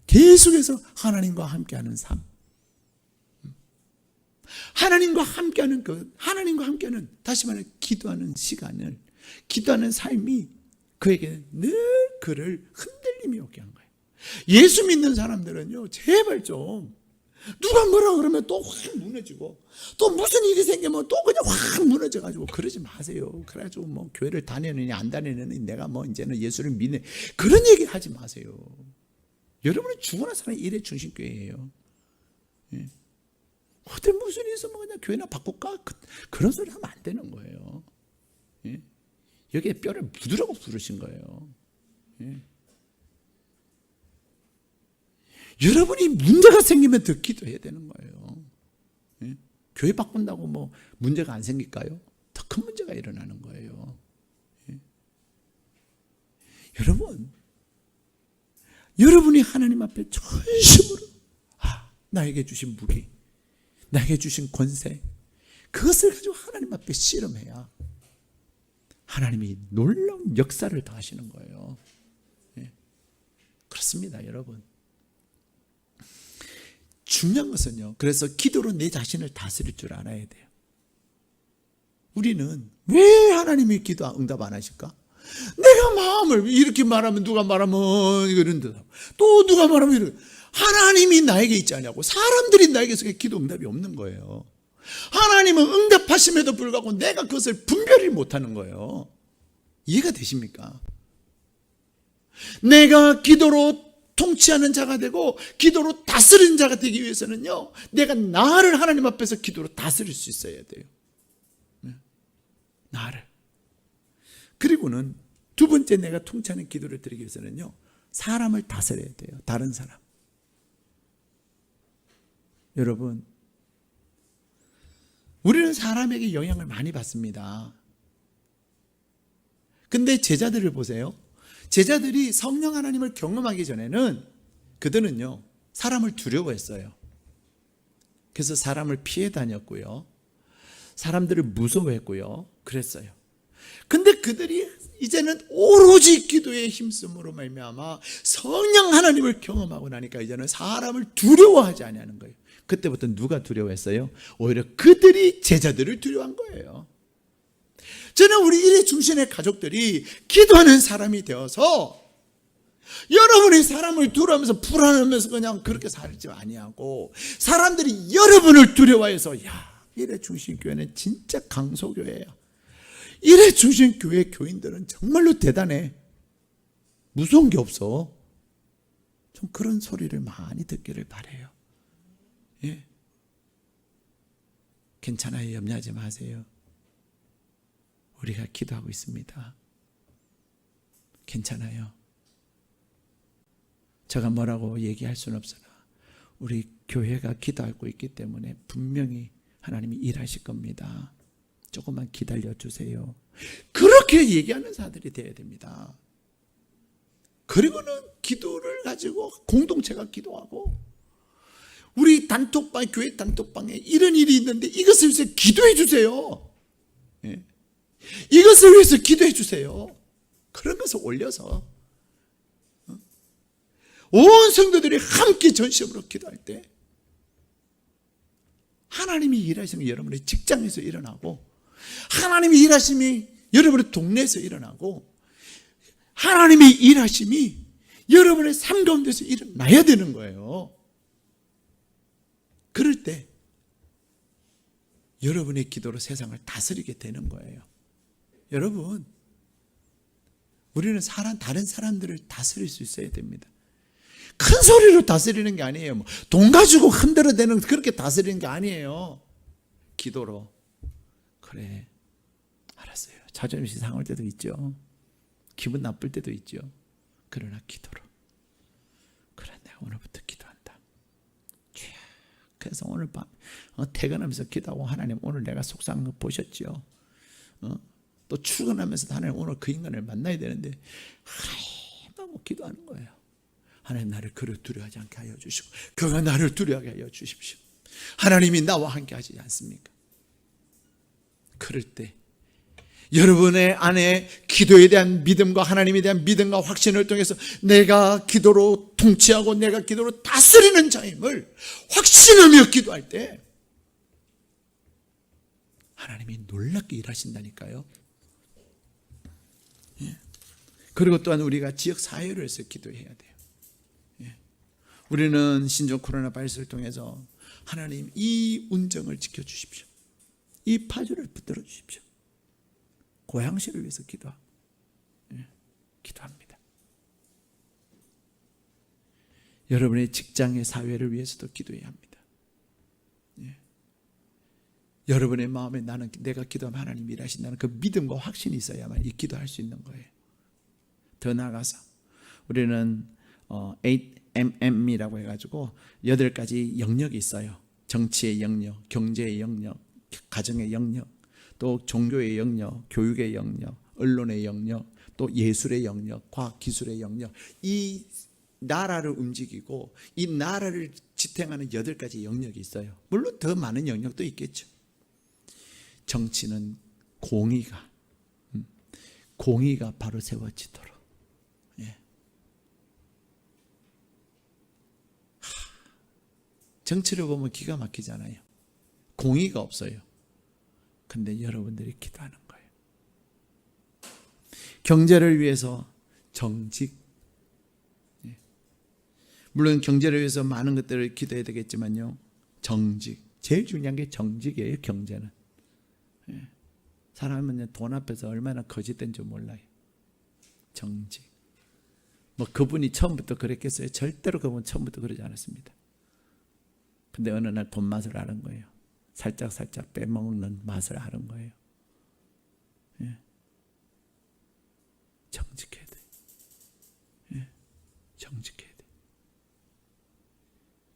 계속해서 하나님과 함께하는 삶, 하나님과 함께하는 다시 말해 기도하는 시간을, 기도하는 삶이 그에게 늘 그를 흔들림이 없게 한 거예요. 예수 믿는 사람들은요, 제발 좀 누가 뭐라 그러면 또 확 무너지고, 또 무슨 일이 생기면 또 그냥 확 무너져가지고 그러지 마세요. 그래가지고 뭐 교회를 다니느냐 안 다니느냐, 내가 뭐 이제는 예수를 믿네, 그런 얘기 하지 마세요. 여러분은 죽어나 사는 일의 중심교회예요. 예. 어때 무슨 일이 있으면 그냥 교회나 바꿀까? 그런 소리 하면 안 되는 거예요. 예. 여기에 뼈를 부드라고 부르신 거예요. 예. 여러분이 문제가 생기면 더 기도해야 되는 거예요. 예? 교회 바꾼다고 뭐 문제가 안 생길까요? 더 큰 문제가 일어나는 거예요. 예? 여러분이 하나님 앞에 전심으로 나에게 주신 무기, 나에게 주신 권세, 그것을 가지고 하나님 앞에 씨름해야 하나님이 놀라운 역사를 더 하시는 거예요. 예? 그렇습니다, 여러분. 중요한 것은요, 그래서 기도로 내 자신을 다스릴 줄 알아야 돼요. 우리는 왜 하나님이 기도 응답 안 하실까? 내가 마음을 이렇게 말하면 누가 말하면 이런다, 또 누가 말하면 이런, 하나님이 나에게 있지 않냐고. 사람들이 나에게서 기도 응답이 없는 거예요. 하나님은 응답하심에도 불구하고 내가 그것을 분별을 못하는 거예요. 이해가 되십니까? 내가 기도로 통치하는 자가 되고 기도로 다스리는 자가 되기 위해서는요, 내가 나를 하나님 앞에서 기도로 다스릴 수 있어야 돼요. 나를. 그리고는 두 번째, 내가 통치하는 기도를 드리기 위해서는요, 사람을 다스려야 돼요. 다른 사람. 여러분, 우리는 사람에게 영향을 많이 받습니다. 근데 제자들을 보세요. 제자들이 성령 하나님을 경험하기 전에는 그들은요, 사람을 두려워했어요. 그래서 사람을 피해 다녔고요, 사람들을 무서워했고요, 그랬어요. 근데 그들이 이제는 오로지 기도에 힘쓰므로 말미암아 성령 하나님을 경험하고 나니까 이제는 사람을 두려워하지 않냐는 거예요. 그때부터 누가 두려워했어요? 오히려 그들이 제자들을 두려워한 거예요. 저는 우리 일의 중심의 가족들이 기도하는 사람이 되어서 여러분이 사람을 두려워하면서 불안하면서 그냥 그렇게 살지 아니하고, 사람들이 여러분을 두려워해서, 야, 일의 중심 교회는 진짜 강소교회야, 일의 중심 교회 교인들은 정말로 대단해, 무서운 게 없어, 좀 그런 소리를 많이 듣기를 바라요. 예. 괜찮아요. 염려하지 마세요. 우리가 기도하고 있습니다. 괜찮아요. 제가 뭐라고 얘기할 수는 없으나 우리 교회가 기도하고 있기 때문에 분명히 하나님이 일하실 겁니다. 조금만 기다려 주세요. 그렇게 얘기하는 사람들이 되어야 됩니다. 그리고는 기도를 가지고 공동체가 기도하고, 우리 단톡방, 교회 단톡방에 이런 일이 있는데 이것을 위해서 기도해 주세요. 예. 이것을 위해서 기도해 주세요. 그런 것을 올려서 온 성도들이 함께 전심으로 기도할 때 하나님이 일하시는 게 여러분의 직장에서 일어나고, 하나님의 일하심이 여러분의 동네에서 일어나고, 하나님의 일하심이 여러분의 삶 가운데서 일어나야 되는 거예요. 그럴 때 여러분의 기도로 세상을 다스리게 되는 거예요. 여러분, 우리는 다른 사람들을 다스릴 수 있어야 됩니다. 큰 소리로 다스리는 게 아니에요. 돈 가지고 흔들어대는, 그렇게 다스리는 게 아니에요. 기도로. 그래, 알았어요. 자존심 상할 때도 있죠. 기분 나쁠 때도 있죠. 그러나 기도로. 그래, 내가 오늘부터 기도한다. 그래서 오늘 밤 퇴근하면서 기도하고, 하나님 오늘 내가 속상한 거 보셨죠? 또 출근하면서 하나님 오늘 그 인간을 만나야 되는데 하나님 기도하는 거예요. 하나님 나를 그를 두려워하지 않게 하여 주시고, 그가 나를 두려워하게 하여 주십시오. 하나님이 나와 함께 하시지 않습니까? 그럴 때 여러분의 안에 기도에 대한 믿음과 하나님에 대한 믿음과 확신을 통해서 내가 기도로 통치하고 내가 기도로 다스리는 자임을 확신하며 기도할 때 하나님이 놀랍게 일하신다니까요. 그리고 또한 우리가 지역 사회를 해서 기도해야 돼요. 우리는 신종 코로나 바이러스를 통해서 하나님 이 운정을 지켜주십시오. 이 파주를 붙들어 주십시오. 고양시를 위해서 기도합니다. 여러분의 직장의 사회를 위해서도 기도해야 합니다. 여러분의 마음에 나는 내가 기도하면 하나님이 일하신다는 그 믿음과 확신이 있어야만 이 기도할 수 있는 거예요. 더 나아가서 우리는 8mm이라고 해가지고 8가지 영역이 있어요. 정치의 영역, 경제의 영역, 가정의 영역, 또 종교의 영역, 교육의 영역, 언론의 영역, 또 예술의 영역, 과학기술의 영역. 이 나라를 움직이고 이 나라를 지탱하는 8가지 영역이 있어요. 물론 더 많은 영역도 있겠죠. 정치는 공의가 바로 세워지도록. 정치를 보면 기가 막히잖아요. 공의가 없어요. 근데 여러분들이 기도하는 거예요. 경제를 위해서 정직. 물론 경제를 위해서 많은 것들을 기도해야 되겠지만요, 정직. 제일 중요한 게 정직이에요. 경제는. 사람은 돈 앞에서 얼마나 거짓된 줄 몰라요. 정직. 그분이 처음부터 그랬겠어요? 절대로 그분 처음부터 그러지 않았습니다. 근데 어느 날 돈 맛을 아는 거예요. 살짝 빼먹는 맛을 아는 거예요. 정직해야 돼. 정직해야 돼.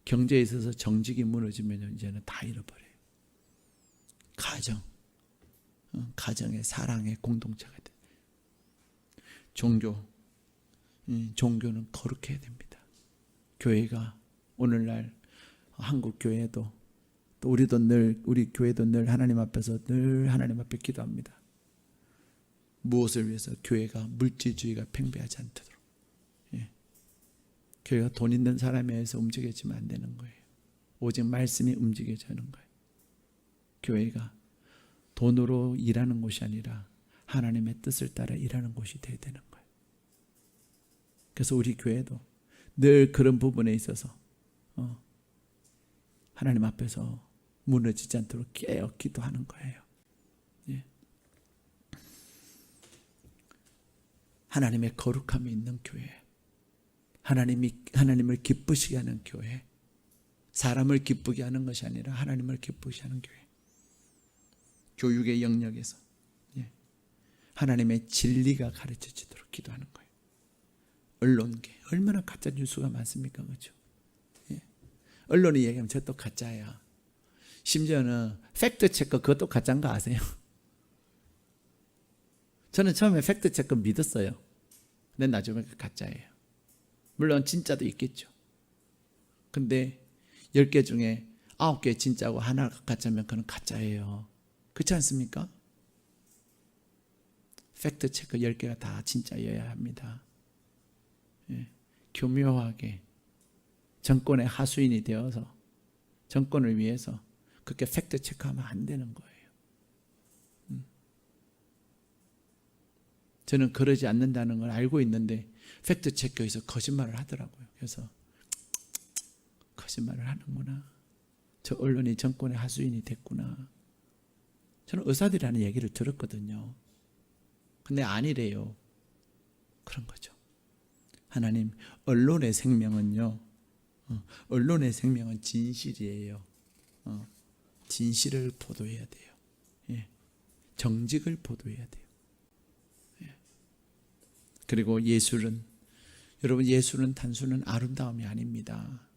경제에 있어서 정직이 무너지면 이제는 다 잃어버려요. 가정의 사랑의 공동체가 돼. 종교는 거룩해야 됩니다. 교회가 오늘날 한국 교회도 또 우리 교회도 늘 하나님 앞에서 늘 하나님 앞에 기도합니다. 무엇을 위해서? 교회가 물질주의가 팽배하지 않도록. 교회가 돈 있는 사람에 의해서 움직여지면 안 되는 거예요. 오직 말씀이 움직여지는 거예요. 교회가 돈으로 일하는 곳이 아니라 하나님의 뜻을 따라 일하는 곳이 되어야 되는 거예요. 그래서 우리 교회도 늘 그런 부분에 있어서 하나님 앞에서 무너지지 않도록 깨어 기도하는 거예요. 하나님의 거룩함이 있는 교회, 하나님을 기쁘시게 하는 교회, 사람을 기쁘게 하는 것이 아니라 하나님을 기쁘시게 하는 교회. 교육의 영역에서 하나님의 진리가 가르쳐지도록 기도하는 거예요. 언론계, 얼마나 가짜 뉴스가 많습니까? 그렇죠? 언론이 얘기하면 저것도 가짜야. 심지어는 팩트체크 그것도 가짜인 거 아세요? 저는 처음에 팩트체크 믿었어요. 근데 나중에 가짜예요. 물론 진짜도 있겠죠. 근데 10개 중에 9개 진짜고 하나가 가짜면 그건 가짜예요. 그렇지 않습니까? 팩트체크 10개가 다 진짜여야 합니다. 교묘하게 정권의 하수인이 되어서 정권을 위해서 그렇게 팩트 체크하면 안 되는 거예요. 저는 그러지 않는다는 걸 알고 있는데 팩트 체크에서 거짓말을 하더라고요. 그래서 거짓말을 하는구나. 저 언론이 정권의 하수인이 됐구나. 저는 의사들이 하는 얘기를 들었거든요. 근데 아니래요. 그런 거죠. 하나님, 언론의 생명은요, 언론의 생명은 진실이에요. 진실을 보도해야 돼요. 예. 정직을 보도해야 돼요. 예. 그리고 예술은, 여러분, 예술은 단순한 아름다움이 아닙니다.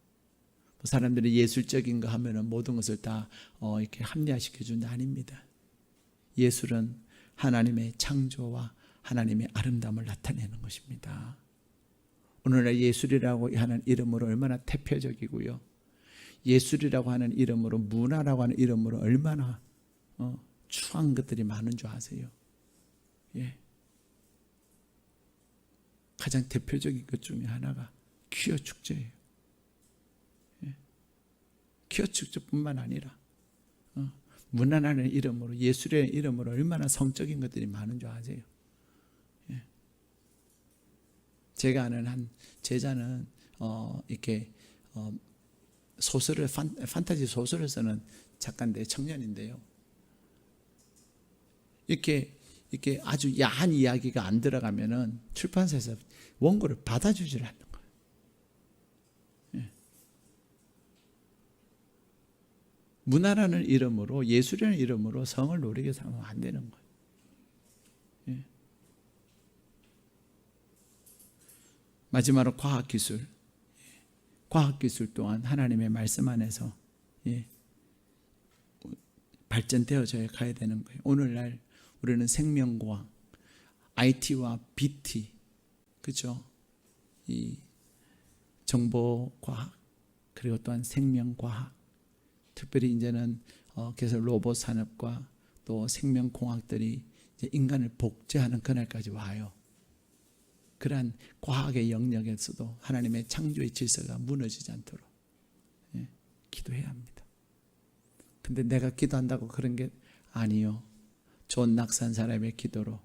사람들이 예술적인 거 하면은 모든 것을 다 이렇게 합리화시켜 준다 아닙니다. 예술은 하나님의 창조와 하나님의 아름다움을 나타내는 것입니다. 오늘날 예술이라고 하는 이름으로 얼마나 대표적이고요. 예술이라고 하는 이름으로, 문화라고 하는 이름으로 얼마나 추한 것들이 많은 줄 아세요? 예. 가장 대표적인 것 중에 하나가 퀴어 축제예요. 예. 퀴어 축제뿐만 아니라 문화라는 이름으로, 예술의 이름으로 얼마나 성적인 것들이 많은 줄 아세요? 예. 제가 아는 한 제자는 이렇게 소설을 판타지 소설을 쓰는 작가인데, 청년인데요. 이렇게 아주 야한 이야기가 안 들어가면은 출판사에서 원고를 받아주질 않는 거예요. 예. 문화라는 이름으로, 예술이라는 이름으로 성을 노리게 삼으면 안 되는 거예요. 예. 마지막으로 과학기술. 과학기술 또한 하나님의 말씀 안에서 발전되어져 가야 되는 거예요. 오늘날 우리는 생명과학, IT와 BT, 그죠? 이 정보과학, 그리고 또한 생명과학, 특별히 이제는 그래서 로봇 산업과 또 생명공학들이 이제 인간을 복제하는 그날까지 와요. 그러한 과학의 영역에서도 하나님의 창조의 질서가 무너지지 않도록 기도해야 합니다. 근데 내가 기도한다고 그런 게 아니요. 존 낙산 사람의 기도로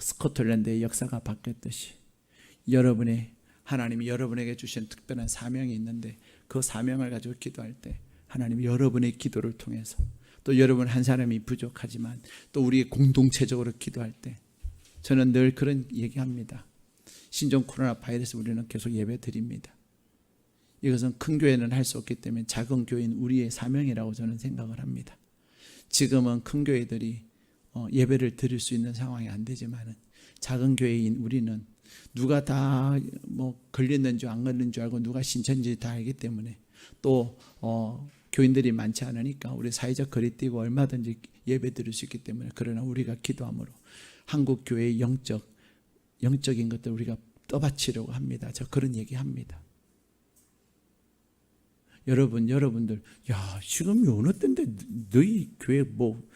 스코틀랜드의 역사가 바뀌었듯이 하나님이 여러분에게 주신 특별한 사명이 있는데, 그 사명을 가지고 기도할 때 하나님이 여러분의 기도를 통해서, 또 여러분 한 사람이 부족하지만 또 우리 공동체적으로 기도할 때, 저는 늘 그런 얘기합니다. 신종 코로나 바이러스 우리는 계속 예배 드립니다. 이것은 큰 교회는 할 수 없기 때문에 작은 교회인 우리의 사명이라고 저는 생각을 합니다. 지금은 큰 교회들이 예배를 드릴 수 있는 상황이 안 되지만은 작은 교회인 우리는 누가 다 걸렸는 줄 안 걸린 줄 알고 누가 신천지 다 알기 때문에, 또 교인들이 많지 않으니까 우리 사회적 거리뛰고 얼마든지 예배 드릴 수 있기 때문에, 그러나 우리가 기도함으로 한국 교회의 영적인 것들 우리가 떠받치려고 합니다. 저 그런 얘기합니다. 여러분들, 야, 지금이 어느 때인데 너희 교회 뭐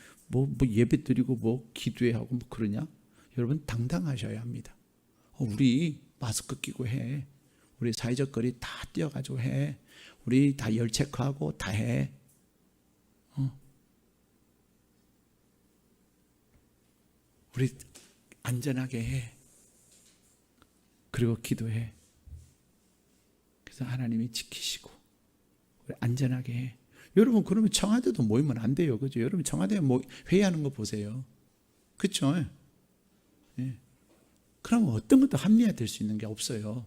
예배 드리고 기도회 하고 그러냐? 여러분 당당하셔야 합니다. 우리 마스크 끼고 해. 우리 사회적 거리 다 뛰어가지고 해. 우리 다 열 체크하고 다 해. 우리 안전하게 해. 그리고 기도해. 그래서 하나님이 지키시고 우리 안전하게 해. 여러분, 그러면 청와대도 모이면 안 돼요. 그죠? 여러분 청와대 회의하는 거 보세요. 그렇죠? 예. 그러면 어떤 것도 합리화될 수 있는 게 없어요.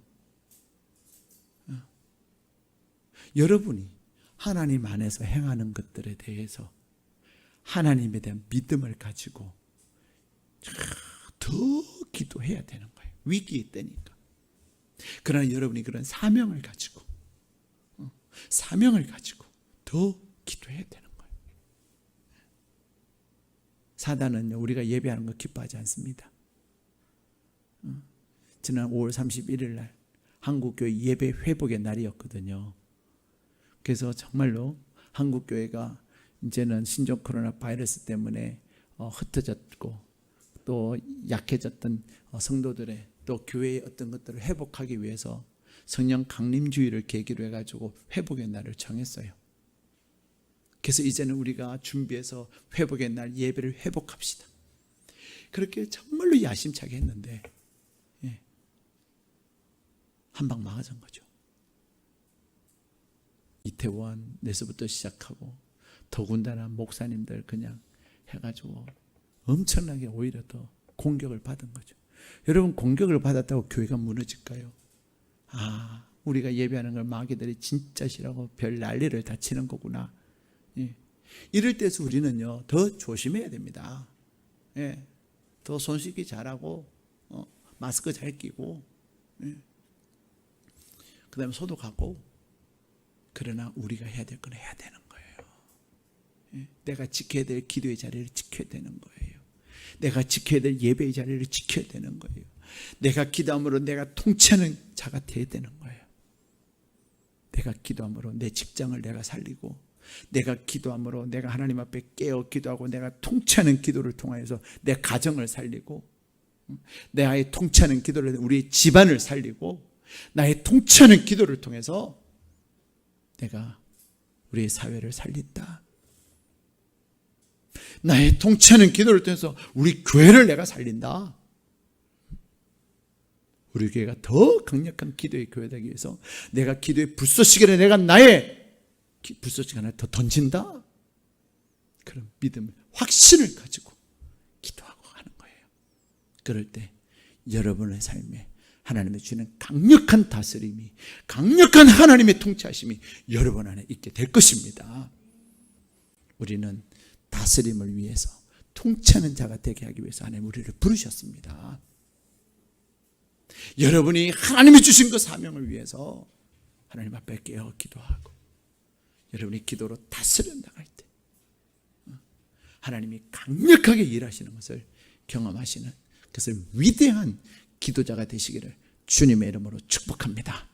여러분이 하나님 안에서 행하는 것들에 대해서 하나님에 대한 믿음을 가지고 더 기도해야 되는 거예요. 위기에 때니까. 그러나 여러분이 그런 사명을 가지고 더 기도해야 되는 거예요. 사단은 우리가 예배하는 거 기뻐하지 않습니다. 지난 5월 31일 날 한국교회 예배 회복의 날이었거든요. 그래서 정말로 한국교회가 이제는 신종 코로나 바이러스 때문에 흩어졌고 또 약해졌던 성도들의 또 교회의 어떤 것들을 회복하기 위해서 성령 강림주의를 계기로 해가지고 회복의 날을 정했어요. 그래서 이제는 우리가 준비해서 회복의 날 예배를 회복합시다. 그렇게 정말로 야심차게 했는데 한 방 막아진 거죠. 이태원에서부터 시작하고 더군다나 목사님들 그냥 해가지고 엄청나게 오히려 더 공격을 받은 거죠. 여러분, 공격을 받았다고 교회가 무너질까요? 우리가 예배하는 걸 마귀들이 진짜 싫어하고 별 난리를 다 치는 거구나. 이럴 때서 우리는요 더 조심해야 됩니다. 더 손 씻기 잘하고 마스크 잘 끼고 그 다음에 소독하고. 그러나 우리가 해야 될 건 해야 되는 거예요. 내가 지켜야 될 기도의 자리를 지켜야 되는 거예요. 내가 지켜야 될 예배의 자리를 지켜야 되는 거예요. 내가 기도함으로 내가 통치하는 자가 되어야 되는 거예요. 내가 기도함으로 내 직장을 내가 살리고, 내가 기도함으로 내가 하나님 앞에 깨어 기도하고 내가 통치하는 기도를 통하여서 내 가정을 살리고, 나의 통치하는 기도를 우리 집안을 살리고, 나의 통치하는 기도를 통해서 내가 우리의 사회를 살린다. 나의 통치하는 기도를 통해서 우리 교회를 내가 살린다. 우리 교회가 더 강력한 기도의 교회가 되기 위해서 내가 기도의 불쏘시개를 내가 나의 불쏘시개 하나 더 던진다. 그런 믿음, 확신을 가지고 기도하고 하는 거예요. 그럴 때 여러분의 삶에 하나님의 주는 강력한 다스림이, 강력한 하나님의 통치하심이 여러분 안에 있게 될 것입니다. 우리는 다스림을 위해서, 통치하는 자가 되게 하기 위해서 하나님 우리를 부르셨습니다. 여러분이 하나님이 주신 그 사명을 위해서 하나님 앞에 깨어 기도하고, 여러분이 기도로 다스려 나갈 때 하나님이 강력하게 일하시는 것을 경험하시는, 그것을 위대한 기도자가 되시기를 주님의 이름으로 축복합니다.